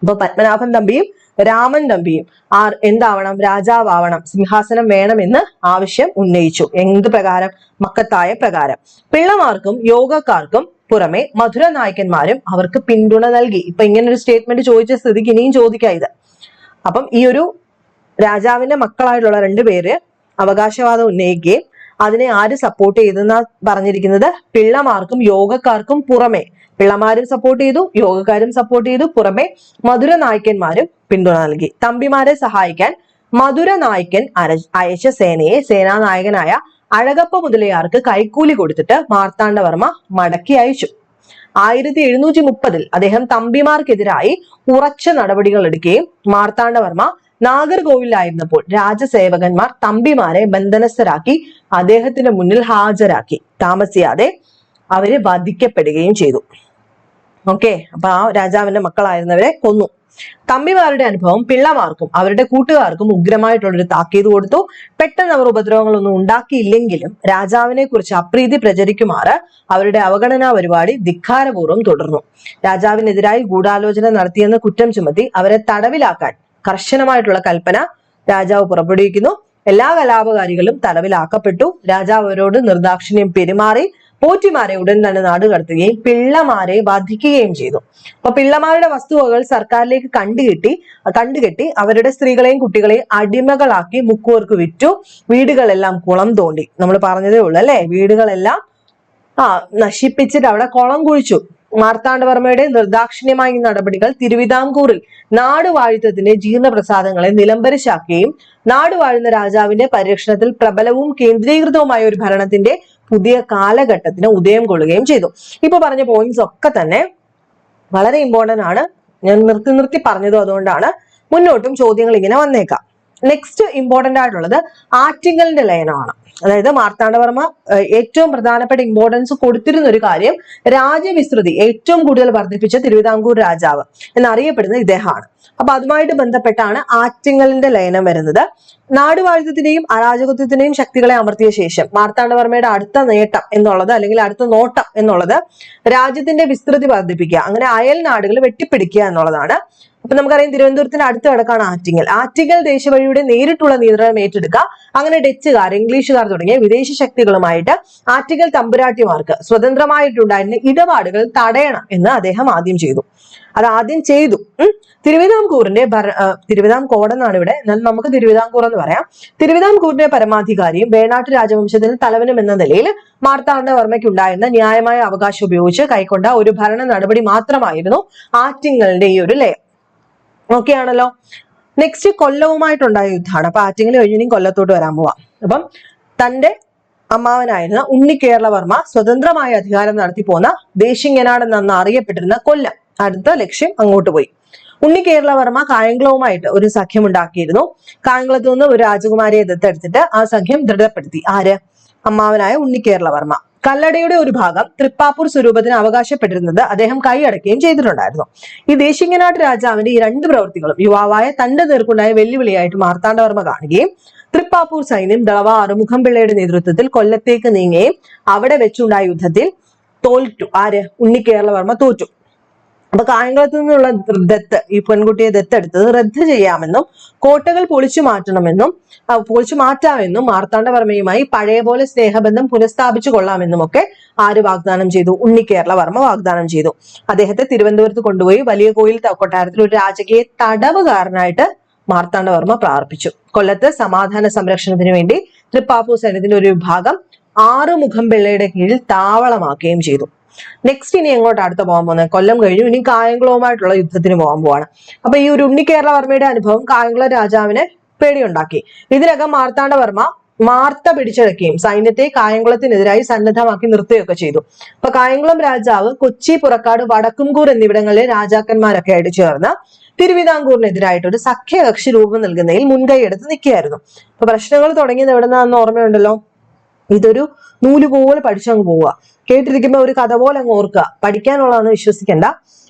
അപ്പൊ പത്മനാഭൻ തമ്പിയും രാമൻ തമ്പിയും എന്താവണം? രാജാവണം, സിംഹാസനം വേണമെന്ന് ആവശ്യം ഉന്നയിച്ചു. എന്ത് പ്രകാരം? മക്കത്തായ പ്രകാരം. പിള്ളമാർക്കും യോഗക്കാർക്കും പുറമെ മധുര നായക്കന്മാരും അവർക്ക് പിന്തുണ നൽകി. ഇപ്പൊ ഇങ്ങനെ ഒരു സ്റ്റേറ്റ്മെന്റ് ചോദിച്ച സ്ഥിതിക്ക് ഇനിയും ചോദിക്കാം ഇത്. അപ്പം ഈ ഒരു രാജാവിന്റെ മക്കളായിട്ടുള്ള രണ്ടുപേര് അവകാശവാദം ഉന്നയിക്കുകയും അതിനെ ആര് സപ്പോർട്ട് ചെയ്തെന്നാ പറഞ്ഞിരിക്കുന്നത്? പിള്ളമാർക്കും യോഗക്കാർക്കും പുറമെ, പിള്ളമാരും സപ്പോർട്ട് ചെയ്തു, യോഗക്കാരും സപ്പോർട്ട് ചെയ്തു, പുറമെ മധുര നായക്കന്മാരും പിന്തുണ നൽകി. തമ്പിമാരെ സഹായിക്കാൻ മധുര നായക്കൻ അയച്ച സേനയെ സേനാനായകനായ അഴകപ്പ മുതലയാർക്ക് കൈക്കൂലി കൊടുത്തിട്ട് മാർത്താണ്ഡവർമ്മ മടക്കി അയച്ചു. 1730 അദ്ദേഹം തമ്പിമാർക്കെതിരായി ഉറച്ച നടപടികൾ എടുക്കുകയും മാർത്താണ്ഡവർമ്മ നാഗർകോവിലായിരുന്നപ്പോൾ രാജസേവകന്മാർ തമ്പിമാരെ ബന്ധനസ്ഥരാക്കി അദ്ദേഹത്തിന്റെ മുന്നിൽ ഹാജരാക്കി. താമസിയാതെ അവര് വധിക്കപ്പെടുകയും ചെയ്തു. ഓക്കെ, അപ്പൊ ആ രാജാവിന്റെ മക്കളായിരുന്നവരെ കൊന്നു. തമ്പിമാരുടെ അനുഭവം പിള്ളമാർക്കും അവരുടെ കൂട്ടുകാർക്കും ഉഗ്രമായിട്ടുള്ളൊരു താക്കീത് കൊടുത്തു. പെട്ടെന്ന് അവർ ഉപദ്രവങ്ങളൊന്നും ഉണ്ടാക്കിയില്ലെങ്കിലും രാജാവിനെ കുറിച്ച് അപ്രീതി പ്രചരിക്കുമാറ് അവരുടെ അവഗണനാ പരിപാടി ധിക്കാരപൂർവ്വം തുടർന്നു. രാജാവിനെതിരായി ഗൂഢാലോചന നടത്തിയെന്ന് കുറ്റം ചുമത്തി അവരെ തടവിലാക്കാൻ കർശനമായിട്ടുള്ള കൽപ്പന രാജാവ് പുറപ്പെടുവിക്കുന്നു. എല്ലാ കലാപകാരികളും തടവിലാക്കപ്പെട്ടു. രാജാവ് അവരോട് നിർദാക്ഷിണ്യം പെരുമാറി പോറ്റിമാരെ ഉടൻ തന്നെ നാടുകടത്തുകയും പിള്ളമാരെ വധിക്കുകയും ചെയ്തു. അപ്പൊ പിള്ളമാരുടെ വസ്തുവകൾ സർക്കാരിലേക്ക് കണ്ടുകെട്ടി അവരുടെ സ്ത്രീകളെയും കുട്ടികളെയും അടിമകളാക്കി മുക്കുവർക്ക് വിറ്റു. വീടുകളെല്ലാം കുളം തോണ്ടി. നമ്മൾ പറഞ്ഞതേ ഉള്ളൂ അല്ലെ, വീടുകളെല്ലാം നശിപ്പിച്ചിട്ട് അവിടെ കുളം കുഴിച്ചു. മാർത്താണ്ഡവർമ്മയുടെ നിർദാക്ഷിണ്യമായ നടപടികൾ തിരുവിതാംകൂറിൽ നാടുവാഴിത്തത്തിന്റെ ജീർണപ്രസാദങ്ങളെ നിലംപരിശാക്കുകയും നാടുവാഴുന്ന രാജാവിന്റെ പരിരക്ഷണത്തിൽ പ്രബലവും കേന്ദ്രീകൃതവുമായ ഒരു ഭരണത്തിന്റെ പുതിയ കാലഘട്ടത്തിന് ഉദയം കൊള്ളുകയും ചെയ്തു. ഇപ്പൊ പറഞ്ഞ പോയിന്റ്സ് ഒക്കെ തന്നെ വളരെ ഇമ്പോർട്ടന്റ് ആണ്. ഞാൻ നിർത്തി പറഞ്ഞതും അതുകൊണ്ടാണ്. മുന്നോട്ടും ചോദ്യങ്ങൾ ഇങ്ങനെ വന്നേക്കാം. നെക്സ്റ്റ് ഇമ്പോർട്ടന്റ് ആയിട്ടുള്ളത് ആറ്റിങ്ങലിന്റെ ലയനമാണ്. അതായത് മാർത്താണ്ഡവർമ്മ ഏറ്റവും പ്രധാനപ്പെട്ട ഇമ്പോർട്ടൻസ് കൊടുത്തിരുന്ന ഒരു കാര്യം, രാജ്യവിസ്തൃതി ഏറ്റവും കൂടുതൽ വർദ്ധിപ്പിച്ച തിരുവിതാംകൂർ രാജാവ് എന്നറിയപ്പെടുന്നത് ഇദ്ദേഹമാണ്. അപ്പൊ അതുമായിട്ട് ബന്ധപ്പെട്ടാണ് ആറ്റിങ്ങലിന്റെ ലയനം വരുന്നത്. നാടുവാഴിത്തത്തിന്റെയും അരാജകത്വത്തിന്റെയും ശക്തികളെ അമർത്തിയ ശേഷം മാർത്താണ്ഡവർമ്മയുടെ അടുത്ത നേട്ടം എന്നുള്ളത്, അല്ലെങ്കിൽ അടുത്ത നോട്ടം എന്നുള്ളത്, രാജ്യത്തിന്റെ വിസ്തൃതി വർദ്ധിപ്പിക്കുക, അങ്ങനെ അയൽ നാടുകൾ വെട്ടിപ്പിടിക്കുക എന്നുള്ളതാണ്. അപ്പൊ നമുക്കറിയാം തിരുവനന്തപുരത്തിന് അടുത്ത് കിടക്കാണ് ആറ്റിങ്ങൽ. ആറ്റിങ്ങൽ ദേശവഴിയുടെ നേരിട്ടുള്ള നിയന്ത്രണം ഏറ്റെടുക്കുക, അങ്ങനെ ഡച്ചുകാർ, ഇംഗ്ലീഷുകാർ തുടങ്ങിയ വിദേശ ശക്തികളുമായിട്ട് ആറ്റിങ്ങൽ തമ്പുരാട്ടിമാർക്ക് സ്വതന്ത്രമായിട്ടുണ്ടായിരുന്ന ഇടപാടുകൾ തടയണം എന്ന് അദ്ദേഹം ആദ്യം ചെയ്തു. തിരുവിതാംകൂറിന്റെ തിരുവിതാംകോട് എന്നാണ് ഇവിടെ, നമുക്ക് തിരുവിതാംകൂർ എന്ന് പറയാം. തിരുവിതാംകൂറിന്റെ പരമാധികാരിയും വേണാട്ട് രാജവംശത്തിന്റെ തലവനും എന്ന നിലയിൽ മാർത്താണ്ഡവർമ്മയ്ക്ക് ഉണ്ടായിരുന്ന ന്യായമായ അവകാശം ഉപയോഗിച്ച് കൈക്കൊണ്ട ഒരു ഭരണ നടപടി മാത്രമായിരുന്നു ആറ്റിങ്ങലിന്റെ ഈ ഒരു ലയം. ഓക്കെ ആണല്ലോ. നെക്സ്റ്റ് കൊല്ലവുമായിട്ടുണ്ടായ യുദ്ധമാണ്. അപ്പൊ ആറ്റിങ്ങൽ കഴിഞ്ഞ് കൊല്ലത്തോട്ട് വരാൻ പോവാം. അപ്പം തന്റെ അമ്മാവനായിരുന്ന ഉണ്ണിക്കേരളവർമ്മ സ്വതന്ത്രമായ അധികാരം നടത്തി പോന്ന ദേശിങ്ങനാട് എന്ന് അറിയപ്പെട്ടിരുന്ന കൊല്ലം അടുത്ത ലക്ഷ്യം അങ്ങോട്ട് പോയി. ഉണ്ണിക്കേരളവർമ്മ കായംകുളവുമായിട്ട് ഒരു സഖ്യം ഉണ്ടാക്കിയിരുന്നു. കായംകുളത്തു നിന്ന് ഒരു രാജകുമാരിയെ ദത്തെടുത്തിട്ട് ആ സഖ്യം ദൃഢപ്പെടുത്തി. ആര്? അമ്മാവനായ ഉണ്ണിക്കേരളവർമ്മ. കല്ലടയുടെ ഒരു ഭാഗം തൃപ്പാപ്പൂർ സ്വരൂപത്തിന് അവകാശപ്പെട്ടിരുന്നത് അദ്ദേഹം കൈയടക്കുകയും ചെയ്തിട്ടുണ്ടായിരുന്നു. ഈ ദേശിങ്ങനാട്ട് രാജാവിന്റെ ഈ രണ്ട് പ്രവൃത്തികളും യുവാവായ തന്റെ നേർക്കുണ്ടായ വെല്ലുവിളിയായിട്ട് മാർത്താണ്ഡവർമ്മ കാണുകയും തൃപ്പാപ്പൂർ സൈന്യം ദളവ അറുമുഖം പിള്ളയുടെ നേതൃത്വത്തിൽ കൊല്ലത്തേക്ക് നീങ്ങുകയും അവിടെ വെച്ചുണ്ടായ യുദ്ധത്തിൽ തോറ്റു. ആര്? ഉണ്ണിക്കേരളവർമ്മ തോറ്റു. അപ്പൊ കായംകുളത്തു നിന്നുള്ള ദത്ത്, ഈ പെൺകുട്ടിയെ ദത്തെടുത്തത് റദ്ദ് ചെയ്യാമെന്നും കോട്ടകൾ പൊളിച്ചു മാറ്റാമെന്നും മാർത്താണ്ഡവർമ്മയുമായി പഴയ പോലെ സ്നേഹബന്ധം പുനഃസ്ഥാപിച്ചു കൊള്ളാമെന്നും ഒക്കെ ആര് വാഗ്ദാനം ചെയ്തു? ഉണ്ണിക്കേരളവർമ്മ വാഗ്ദാനം ചെയ്തു. അദ്ദേഹത്തെ തിരുവനന്തപുരത്ത് കൊണ്ടുപോയി വലിയ കോയിൽ കൊട്ടാരത്തിൽ ഒരു രാജകീയ തടവുകാരനായിട്ട് മാർത്താണ്ഡവർമ്മ പ്രാർത്ഥിച്ചു. കൊല്ലത്ത് സമാധാന സംരക്ഷണത്തിന് വേണ്ടി തൃപ്പാപ്പൂർ സൈന്യത്തിന്റെ ഒരു വിഭാഗം ആറുമുഖം പിള്ളയുടെ കീഴിൽ താവളമാക്കുകയും ചെയ്തു. നെക്സ്റ്റ് ഇനി എങ്ങോട്ട് അടുത്ത പോകാൻ പോകുന്നത്? കൊല്ലം കഴിഞ്ഞു, ഇനി കായംകുളവുമായിട്ടുള്ള യുദ്ധത്തിന് പോകാൻ പോവാണ്. അപ്പൊ ഈ ഒരു ഉണ്ണിക്കേരളവർമ്മയുടെ അനുഭവം കായംകുളം രാജാവിനെ പേടിയുണ്ടാക്കി. ഇതിനകം മാർത്താണ്ഡവർമ്മ മാർത്ത പിടിച്ചടക്കുകയും സൈന്യത്തെ കായംകുളത്തിനെതിരായി സന്നദ്ധമാക്കി നിർത്തുകയൊക്കെ ചെയ്തു. അപ്പൊ കായംകുളം രാജാവ് കൊച്ചി, പുറക്കാട്, വടക്കുംകൂർ എന്നിവിടങ്ങളിലെ രാജാക്കന്മാരൊക്കെ ആയിട്ട് ചേർന്ന് തിരുവിതാംകൂറിനെതിരായിട്ട് ഒരു സഖ്യകക്ഷി രൂപം നൽകുന്നതിൽ മുൻകൈയെടുത്ത് നിൽക്കുകയായിരുന്നു. അപ്പൊ പ്രശ്നങ്ങൾ തുടങ്ങിയത് എവിടെന്നാന്ന് ഓർമ്മയുണ്ടല്ലോ. ഇതൊരു നൂല് പോലെ പഠിച്ചങ്ങ് പോവുക, കേട്ടിരിക്കുമ്പോ ഒരു കഥ പോലെ അങ്ങ് ഓർക്കുക, പഠിക്കാനുള്ളതെന്ന് വിശ്വസിക്കണ്ട.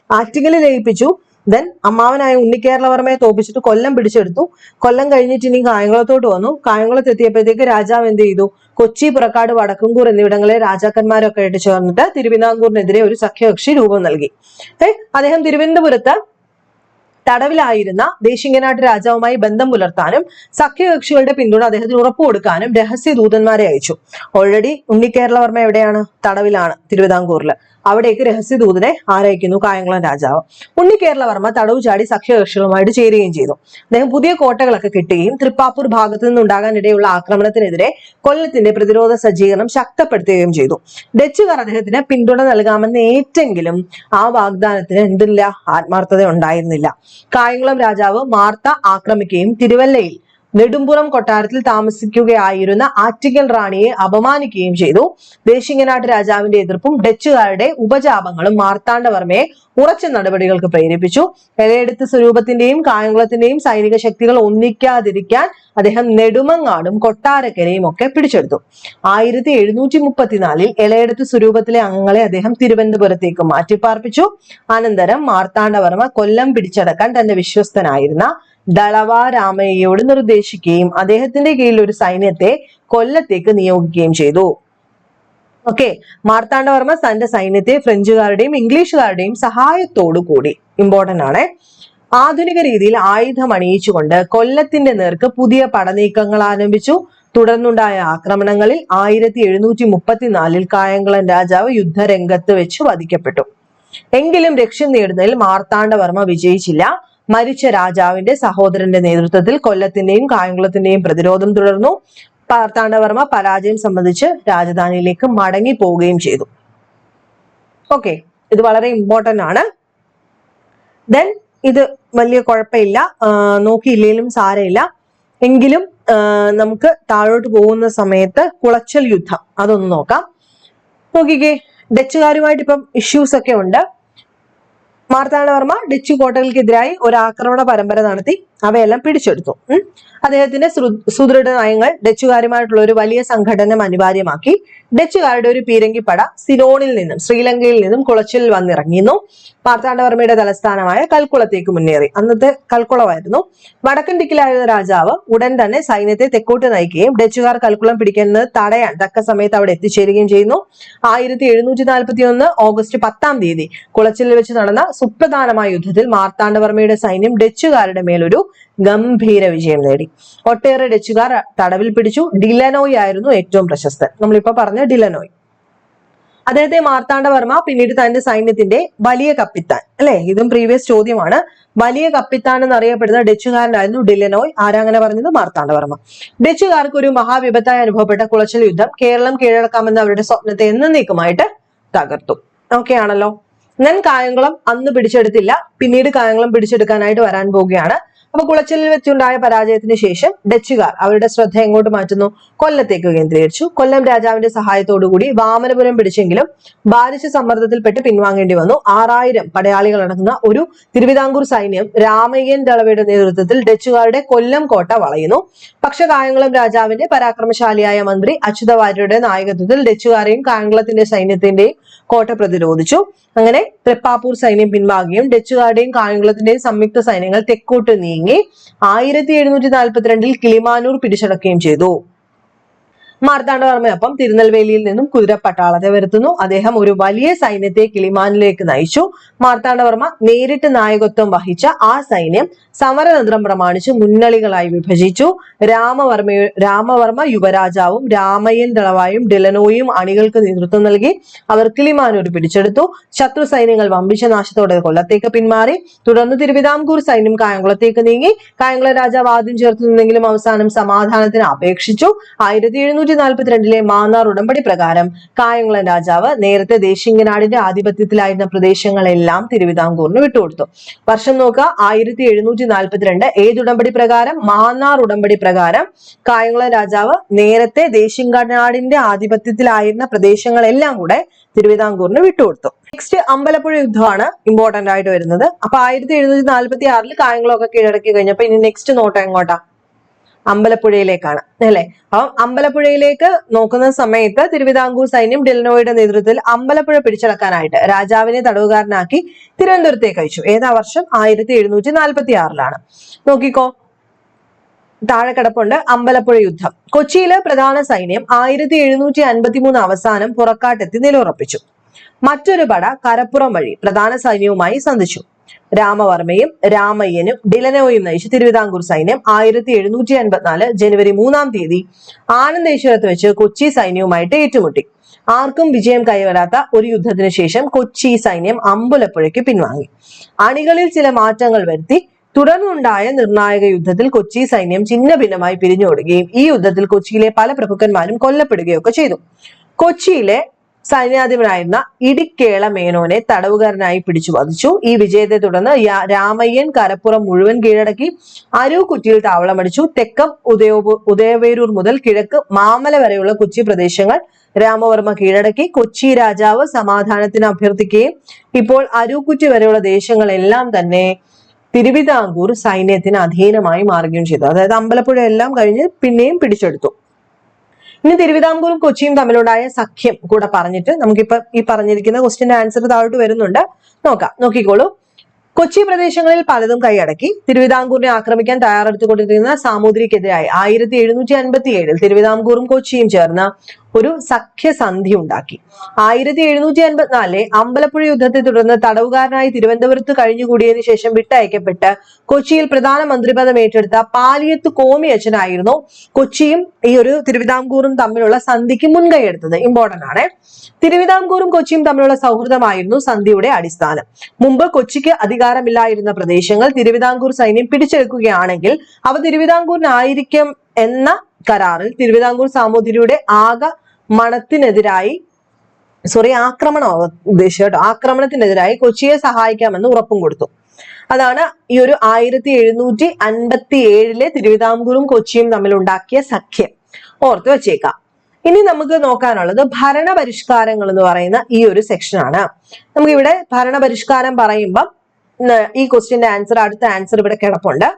ആറ്റിങ്ങൽ ലയിപ്പിച്ചു. ദെൻ അമ്മാവനായ ഉണ്ണിക്കേരളവർമ്മയെ തോപ്പിച്ചിട്ട് കൊല്ലം പിടിച്ചെടുത്തു. കൊല്ലം കഴിഞ്ഞിട്ട് ഇനി കായംകുളത്തോട്ട് വന്നു. കായംകുളത്ത് എത്തിയപ്പോഴത്തേക്ക് രാജാവ് എന്ത് ചെയ്തു? കൊച്ചി, പുറക്കാട്, വടക്കുംകൂർ എന്നിവിടങ്ങളിലെ രാജാക്കന്മാരൊക്കെ ആയിട്ട് ചേർന്നിട്ട് തിരുവിതാംകൂറിനെതിരെ ഒരു സഖ്യകക്ഷി രൂപം നൽകി. അദ്ദേഹം തിരുവനന്തപുരത്ത് തടവിലായിരുന്ന ദേശിങ്ങനാട്ട് രാജാവുമായി ബന്ധം പുലർത്താനും സഖ്യകക്ഷികളുടെ പിന്തുണ അദ്ദേഹത്തിന് ഉറപ്പുകൊടുക്കാനും രഹസ്യ ദൂതന്മാരെ അയച്ചു. ഓൾറെഡി ഉണ്ണിക്കേരളവർമ്മ എവിടെയാണ്? തടവിലാണ്, തിരുവിതാംകൂറിൽ. അവിടേക്ക് രഹസ്യ ദൂതനെ ആരയക്കുന്നു? കായംകുളം രാജാവ്. ഉണ്ണിക്കേരളവർമ്മ തടവ് ചാടി സഖ്യകക്ഷികളുമായിട്ട് ചേരുകയും ചെയ്തു. അദ്ദേഹം പുതിയ കോട്ടകളൊക്കെ കെട്ടുകയും തൃപ്പാപ്പൂർ ഭാഗത്തു നിന്നുണ്ടാകാനിടയുള്ള ആക്രമണത്തിനെതിരെ കൊല്ലത്തിന്റെ പ്രതിരോധ സജ്ജീകരണം ശക്തപ്പെടുത്തുകയും ചെയ്തു. ഡച്ചുകാർ അദ്ദേഹത്തിന് പിന്തുണ നൽകാമെന്ന് ഏറ്റെങ്കിലും ആ വാഗ്ദാനത്തിന് എന്തില്ല? ആത്മാർത്ഥത ഉണ്ടായിരുന്നില്ല. കായംകുളം രാജാവ് മാർത്ത ആക്രമിക്കുകയും തിരുവല്ലയിൽ നെടുമ്പുറം കൊട്ടാരത്തിൽ താമസിക്കുകയായിരുന്ന ആറ്റിങ്ങൽ റാണിയെ അപമാനിക്കുകയും ചെയ്തു. ദേശിങ്ങനാട്ട് രാജാവിന്റെ എതിർപ്പും ഡച്ചുകാരുടെ ഉപജാപങ്ങളും മാർത്താണ്ഡവർമ്മയെ ഉറച്ച നടപടികൾക്ക് പ്രേരിപ്പിച്ചു. എലയെടുത്ത് സ്വരൂപത്തിന്റെയും കായംകുളത്തിന്റെയും സൈനിക ശക്തികൾ ഒന്നിക്കാതിരിക്കാൻ അദ്ദേഹം നെടുമങ്ങാടും കൊട്ടാരക്കരയും ഒക്കെ പിടിച്ചെടുത്തു. 1734 എലയെടുത്ത് സ്വരൂപത്തിലെ അംഗങ്ങളെ അദ്ദേഹം തിരുവനന്തപുരത്തേക്ക് മാറ്റിപ്പാർപ്പിച്ചു. അനന്തരം മാർത്താണ്ഡവർമ്മ കൊല്ലം പിടിച്ചടക്കാൻ തന്റെ വിശ്വസ്തനായിരുന്ന ദളവ രാമയ്യയോട് നിർദ്ദേശിക്കുകയും അദ്ദേഹത്തിന്റെ കീഴിൽ ഒരു സൈന്യത്തെ കൊല്ലത്തേക്ക് നിയോഗിക്കുകയും ചെയ്തു. ഓക്കെ, മാർത്താണ്ഡവർമ്മ തന്റെ സൈന്യത്തെ ഫ്രഞ്ചുകാരുടെയും ഇംഗ്ലീഷുകാരുടെയും സഹായത്തോടു കൂടി, ഇമ്പോർട്ടന്റ് ആണ്, ആധുനിക രീതിയിൽ ആയുധം അണിയിച്ചുകൊണ്ട് കൊല്ലത്തിന്റെ നേർക്ക് പുതിയ പടനീക്കങ്ങൾ ആരംഭിച്ചു. തുടർന്നുണ്ടായ ആക്രമണങ്ങളിൽ 1734 കായംകുളം രാജാവ് യുദ്ധരംഗത്ത് വെച്ച് വധിക്കപ്പെട്ടു. എങ്കിലും ലക്ഷ്യം നേടുന്നതിൽ മാർത്താണ്ഡവർമ്മ വിജയിച്ചില്ല. മരിച്ച രാജാവിന്റെ സഹോദരന്റെ നേതൃത്വത്തിൽ കൊല്ലത്തിന്റെയും കായംകുളത്തിന്റെയും പ്രതിരോധം തുടർന്നു. മാർത്താണ്ഡവർമ്മ പരാജയം സംബന്ധിച്ച് രാജധാനിയിലേക്ക് മടങ്ങി പോവുകയും ചെയ്തു. ഓക്കെ, ഇത് വളരെ ഇമ്പോർട്ടന്റ് ആണ്. ദെൻ ഇത് വലിയ കുഴപ്പമില്ല, നോക്കിയില്ലെങ്കിലും സാരമില്ല. എങ്കിലും നമുക്ക് താഴോട്ട് പോകുന്ന സമയത്ത് കുളച്ചൽ യുദ്ധം അതൊന്ന് നോക്കാം. നോക്കിക്കേ, ഡച്ചുകാരുമായിട്ട് ഇപ്പം ഇഷ്യൂസ് ഒക്കെ ഉണ്ട്. മാർത്താണ്ഡവർമ്മ ഡച്ചു കോട്ടകൾക്കെതിരായി ഒരു ആക്രമണ പരമ്പര നടത്തി. അവയെല്ലാം പിടിച്ചെടുത്തു. അദ്ദേഹത്തിന്റെ സുദൃഢ നയങ്ങൾ ഡച്ചുകാരുമായിട്ടുള്ള ഒരു വലിയ സംഘടനം അനിവാര്യമാക്കി. ഡച്ചുകാരുടെ ഒരു പീരങ്കിപ്പട സിലോണിൽ നിന്നും ശ്രീലങ്കയിൽ നിന്നും കുളച്ചിൽ വന്നിറങ്ങിയിരുന്നു. മാർത്താണ്ഡവർമ്മയുടെ തലസ്ഥാനമായ കൽക്കുളത്തേക്ക് മുന്നേറി. അന്നത്തെ കൽക്കുളമായിരുന്നു. വടക്കൻ ദിക്കിലായിരുന്ന രാജാവ് ഉടൻ തന്നെ സൈന്യത്തെ തെക്കോട്ട് നയിക്കുകയും ഡച്ചുകാർ കൽക്കുളം പിടിക്കുന്നത് തടയാൻ തക്ക സമയത്ത് അവിടെ എത്തിച്ചേരുകയും ചെയ്യുന്നു. 1741 ഓഗസ്റ്റ് 10 കുളച്ചിലിൽ വെച്ച് നടന്ന സുപ്രധാനമായ യുദ്ധത്തിൽ മാർത്താണ്ഡവർമ്മയുടെ സൈന്യം ഡച്ചുകാരുടെ മേലൊരു ഗംഭീര വിജയം നേടി. ഒട്ടേറെ ഡച്ചുകാർ തടവിൽ പിടിച്ചു. ഡിലനോയ് ആയിരുന്നു ഏറ്റവും പ്രശസ്തൻ. നമ്മളിപ്പോ പറഞ്ഞ ഡിലനോയ്. അദ്ദേഹത്തെ മാർത്താണ്ഡവർമ്മ പിന്നീട് തന്റെ സൈന്യത്തിന്റെ വലിയ കപ്പിത്താൻ, അല്ലെ, ഇതും പ്രീവിയസ് ചോദ്യമാണ്. വലിയ കപ്പിത്താൻ എന്നറിയപ്പെടുന്ന ഡച്ചുകാരനായിരുന്നു ഡിലനോയ്. ആരങ്ങനെ പറഞ്ഞത്? മാർത്താണ്ഡവർമ്മ. ഡച്ചുകാർക്ക് ഒരു മഹാവിപത്തായി അനുഭവപ്പെട്ട കുളച്ചിൽ യുദ്ധം കേരളം കീഴടക്കാമെന്ന അവരുടെ സ്വപ്നത്തെ എന്നേക്കുമായിട്ട് തകർത്തു. ഓക്കെ ആണല്ലോ. ഞാൻ കായംകുളം അന്ന് പിടിച്ചെടുത്തില്ല, പിന്നീട് കായംകുളം പിടിച്ചെടുക്കാനായിട്ട് വരാൻ പോവുകയാണ്. അപ്പൊ കുളച്ചിലിൽ വെച്ചുണ്ടായ പരാജയത്തിന് ശേഷം ഡച്ചുകാർ അവരുടെ ശ്രദ്ധ എങ്ങോട്ട് മാറ്റുന്നു? കൊല്ലത്തേക്ക് കേന്ദ്രീകരിച്ചു. കൊല്ലം രാജാവിന്റെ സഹായത്തോടുകൂടി വാമനപുരം പിടിച്ചെങ്കിലും ബാരിശ സമ്മർദ്ദത്തിൽപ്പെട്ട് പിൻവാങ്ങേണ്ടി വന്നു. 6000 പടയാളികൾ അടങ്ങുന്ന ഒരു തിരുവിതാംകൂർ സൈന്യം രാമയ്യൻ ദളവയുടെ നേതൃത്വത്തിൽ ഡച്ചുകാരുടെ കൊല്ലം കോട്ട വളയുന്നു. പക്ഷെ കായംകുളം രാജാവിന്റെ പരാക്രമശാലിയായ മന്ത്രി അച്യുതവാര്യരുടെ നായകത്വത്തിൽ ഡച്ചുകാരെയും കായംകുളത്തിന്റെ സൈന്യത്തിന്റെയും കോട്ട പ്രതിരോധിച്ചു. അങ്ങനെ തൃപ്പാപ്പൂർ സൈന്യം പിൻവാങ്ങുകയും ഡച്ചുകാരുടെയും കായംകുളത്തിന്റെയും സംയുക്ത സൈന്യങ്ങൾ തെക്കോട്ട് നീങ്ങി 1742 കിളിമാനൂർ പിടിച്ചടക്കുകയും ചെയ്തു. മാർത്താണ്ഡവർമ്മയൊപ്പം തിരുനെൽവേലിയിൽ നിന്നും കുതിരപ്പട്ടാളത്തെ വരുത്തുന്നു. അദ്ദേഹം ഒരു വലിയ സൈന്യത്തെ കിളിമാനിലേക്ക് നയിച്ചു. മാർത്താണ്ഡവർമ്മ നേരിട്ട് നായകത്വം വഹിച്ച ആ സൈന്യം സമരതന്ത്രം പ്രമാണിച്ച് മുന്നണികളായി വിഭജിച്ചു. രാമവർമ്മ യുവരാജാവും രാമയ്യൻ ദളവായും ഡിലനോയും അണികൾക്ക് നേതൃത്വം നൽകി. അവർ കിളിമാനൂർ പിടിച്ചെടുത്തു. ശത്രു സൈന്യങ്ങൾ വമ്പിച്ച നാശത്തോടെ കൊല്ലത്തേക്ക് പിന്മാറി. തുടർന്ന് തിരുവിതാംകൂർ സൈന്യം കായംകുളത്തേക്ക് നീങ്ങി. കായംകുളം രാജാവ് ആദ്യം ചേർത്ത് നിന്നെങ്കിലും അവസാനം സമാധാനത്തിന് അപേക്ഷിച്ചു. 1742 മാന്നാർ ഉടമ്പടി പ്രകാരം കായംകുളം രാജാവ് നേരത്തെ ദേശിംഗനാടിന്റെ ആധിപത്യത്തിലായിരുന്ന പ്രദേശങ്ങളെല്ലാം തിരുവിതാംകൂറിന് വിട്ടുകൊടുത്തു. വർഷം നോക്കുക, 1742. ഏതുടമ്പടി പ്രകാരം? മാന്നാർ ഉടമ്പടി പ്രകാരം കായംകുളം രാജാവ് നേരത്തെ ദേശിംഗനാടിന്റെ ആധിപത്യത്തിലായിരുന്ന പ്രദേശങ്ങളെല്ലാം കൂടെ തിരുവിതാംകൂറിന് വിട്ടുകൊടുത്തു. നെക്സ്റ്റ് അമ്പലപ്പുഴ യുദ്ധമാണ് ഇമ്പോർട്ടന്റ് ആയിട്ട് വരുന്നത്. അപ്പൊ 1746 കായംകുളമൊക്കെ കീഴടക്കി കഴിഞ്ഞപ്പോ ഇനി നെക്സ്റ്റ് നോട്ടം എങ്ങോട്ടാ? അമ്പലപ്പുഴയിലേക്കാണ്, അല്ലെ? അപ്പം അമ്പലപ്പുഴയിലേക്ക് നോക്കുന്ന സമയത്ത് തിരുവിതാംകൂർ സൈന്യം ഡിലനോയുടെ നേതൃത്വത്തിൽ അമ്പലപ്പുഴ പിടിച്ചടക്കാനായിട്ട് രാജാവിനെ തടവുകാരനാക്കി തിരുവനന്തപുരത്തേക്ക് അയച്ചു. ഏതാ വർഷം? 1746. നോക്കിക്കോ, താഴെ കിടപ്പുണ്ട് അമ്പലപ്പുഴ യുദ്ധം. കൊച്ചിയിലെ പ്രധാന സൈന്യം 1753 അവസാനം പുറക്കാട്ടെത്തി നിലയുറപ്പിച്ചു. മറ്റൊരു പട കരപ്പുറം വഴി പ്രധാന സൈന്യവുമായി സന്ധിച്ചു. രാമവർമ്മയും രാമയ്യനും ഡിലനോയും നയിച്ച തിരുവിതാംകൂർ സൈന്യം 1754 ജനുവരി 3 ആനന്ദേശ്വരത്ത് വെച്ച് കൊച്ചി സൈന്യവുമായിട്ട് ഏറ്റുമുട്ടി. ആർക്കും വിജയം കൈവരാത്ത ഒരു യുദ്ധത്തിന് ശേഷം കൊച്ചി സൈന്യം അമ്പലപ്പുഴയ്ക്ക് പിൻവാങ്ങി. അണികളിൽ ചില മാറ്റങ്ങൾ വരുത്തി. തുടർന്നുണ്ടായ നിർണായക യുദ്ധത്തിൽ കൊച്ചി സൈന്യം ഛിന്ന ഭിന്നമായി പിരിഞ്ഞോടുകയും ഈ യുദ്ധത്തിൽ കൊച്ചിയിലെ പല പ്രഭുക്കന്മാരും കൊല്ലപ്പെടുകയൊക്കെ ചെയ്തു. കൊച്ചിയിലെ സൈന്യാധിപനായിരുന്ന ഇടിക്കേള മേനോനെ തടവുകാരനായി പിടിച്ചു വധിച്ചു. ഈ വിജയത്തെ തുടർന്ന് രാമയ്യൻ കരപ്പുറം മുഴുവൻ കീഴടക്കി. അരൂക്കുറ്റിയിൽ താവളമടിച്ചു. തെക്കം ഉദയവേരൂർ മുതൽ കിഴക്ക് മാമല വരെയുള്ള കൊച്ചി പ്രദേശങ്ങൾ രാമവർമ്മ കീഴടക്കി. കൊച്ചി രാജാവ് സമാധാനത്തിന് അഭ്യർത്ഥിക്കുകയും ഇപ്പോൾ അരൂക്കുറ്റി വരെയുള്ള ദേശങ്ങളെല്ലാം തന്നെ തിരുവിതാംകൂർ സൈന്യത്തിന് അധീനമായി മാറുകയും ചെയ്തു. അതായത് അമ്പലപ്പുഴ എല്ലാം കഴിഞ്ഞ് പിന്നെയും പിടിച്ചെടുത്തു. ഇനി തിരുവിതാംകൂറും കൊച്ചിയും തമ്മിലുണ്ടായ സഖ്യം കൂടെ പറഞ്ഞിട്ട് നമുക്കിപ്പോ ഈ പറഞ്ഞിരിക്കുന്ന ക്വസ്റ്റ്യന്റെ ആൻസർ താഴോട്ട് വരുന്നുണ്ട്, നോക്കാം. നോക്കിക്കോളൂ. കൊച്ചി പ്രദേശങ്ങളിൽ പലതും കൈയടക്കി. തിരുവിതാംകൂറിനെ ആക്രമിക്കാൻ തയ്യാറെടുത്തുകൊണ്ടിരിക്കുന്ന സാമൂതിരിക്കെതിരായി 1757 തിരുവിതാംകൂറും കൊച്ചിയും ചേർന്ന് ഒരു സഖ്യസന്ധി ഉണ്ടാക്കി. 1754 അമ്പലപ്പുഴ യുദ്ധത്തെ തുടർന്ന് തടവുകാരനായി തിരുവനന്തപുരത്ത് കഴിഞ്ഞുകൂടിയതിനു ശേഷം വിട്ടയക്കപ്പെട്ട് കൊച്ചിയിൽ പ്രധാന മന്ത്രിപദം ഏറ്റെടുത്ത പാലിയത്ത് കോമിയച്ചനായിരുന്നു കൊച്ചിയും ഈ ഒരു തിരുവിതാംകൂറും തമ്മിലുള്ള സന്ധിക്ക് മുൻകൈയെടുത്തത്. ഇമ്പോർട്ടന്റ് ആണ്. തിരുവിതാംകൂറും കൊച്ചിയും തമ്മിലുള്ള സൗഹൃദമായിരുന്നു സന്ധിയുടെ അടിസ്ഥാനം. മുമ്പ് കൊച്ചിക്ക് അധികാരമില്ലായിരുന്ന പ്രദേശങ്ങൾ തിരുവിതാംകൂർ സൈന്യം പിടിച്ചെടുക്കുകയാണെങ്കിൽ അവ തിരുവിതാംകൂറിനായിരിക്കും എന്ന കരാറിൽ തിരുവിതാംകൂർ സാമൂതിരിയുടെ ആക്രമണത്തിനെതിരായി കൊച്ചിയെ സഹായിക്കാമെന്ന് ഉറപ്പും കൊടുത്തു. അതാണ് ഈ ഒരു 1757 തിരുവിതാംകൂറും കൊച്ചിയും തമ്മിൽ ഉണ്ടാക്കിയ സഖ്യം. ഓർത്ത് വെച്ചേക്കാം. ഇനി നമുക്ക് നോക്കാനുള്ളത് ഭരണപരിഷ്കാരങ്ങൾ എന്ന് പറയുന്ന ഈ ഒരു സെക്ഷനാണ്. നമുക്ക് ഇവിടെ ഭരണപരിഷ്കാരം പറയുമ്പം ഈ ക്വസ്റ്റ്യന്റെ ആൻസർ, അടുത്ത ആൻസർ ഇവിടെ കിടപ്പുണ്ട്.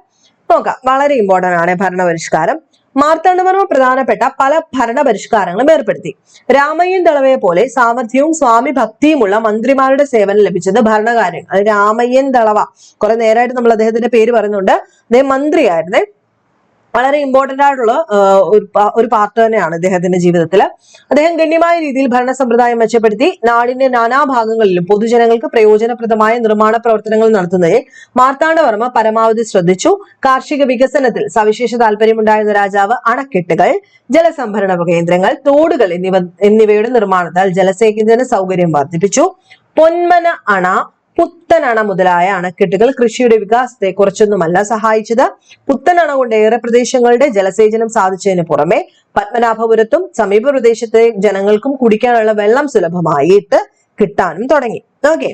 നോക്കാം. വളരെ ഇമ്പോർട്ടന്റ് ആണ് ഭരണപരിഷ്കാരം. മാർത്താണ്ഡവർമ്മ പ്രധാനപ്പെട്ട പല ഭരണപരിഷ്കാരങ്ങളും ഏർപ്പെടുത്തി. രാമയ്യൻ ദളവയെ പോലെ സാമർഥ്യവും സ്വാമി ഭക്തിയുമുള്ള മന്ത്രിമാരുടെ സേവനം ലഭിച്ചത് ഭരണകാര്യം. അത് രാമയ്യൻ ദളവ, കുറെ നേരമായിട്ട് നമ്മൾ അദ്ദേഹത്തിന്റെ പേര് പറയുന്നുണ്ട്. അദ്ദേഹം മന്ത്രിയായിരുന്നേ. വളരെ ഇമ്പോർട്ടന്റ് ആയിട്ടുള്ള ഒരു പാർട്ട് തന്നെയാണ് ഇദ്ദേഹത്തിന്റെ ജീവിതത്തിൽ. അദ്ദേഹം ഗണ്യമായ രീതിയിൽ ഭരണ സമ്പ്രദായം മെച്ചപ്പെടുത്തി നാടിന്റെ നാനാഭാഗങ്ങളിലും പൊതുജനങ്ങൾക്ക് പ്രയോജനപ്രദമായ നിർമ്മാണ പ്രവർത്തനങ്ങൾ നടത്തുന്നതിൽ മാർത്താണ്ഡവർമ്മ പരമാവധി ശ്രദ്ധിച്ചു. കാർഷിക വികസനത്തിൽ സവിശേഷ താല്പര്യമുണ്ടായിരുന്ന രാജാവ് അണക്കെട്ടുകൾ, ജലസംഭരണ കേന്ദ്രങ്ങൾ, തോടുകൾ എന്നിവയുടെ നിർമ്മാണത്താൽ ജലസേചന സൗകര്യം വർദ്ധിപ്പിച്ചു. പൊന്മന അണ, പുത്തനണ മുതലായ അണക്കെട്ടുകൾ കൃഷിയുടെ വികാസത്തെ കുറച്ചൊന്നുമല്ല സഹായിച്ചത്. പുത്തനണ കൊണ്ട് ഏറെ പ്രദേശങ്ങളുടെ ജലസേചനം സാധിച്ചതിന് പുറമെ പത്മനാഭപുരത്തും സമീപ പ്രദേശത്തെ ജനങ്ങൾക്കും കുടിക്കാനുള്ള വെള്ളം സുലഭമായിട്ട് കിട്ടാനും തുടങ്ങി. ഓക്കെ,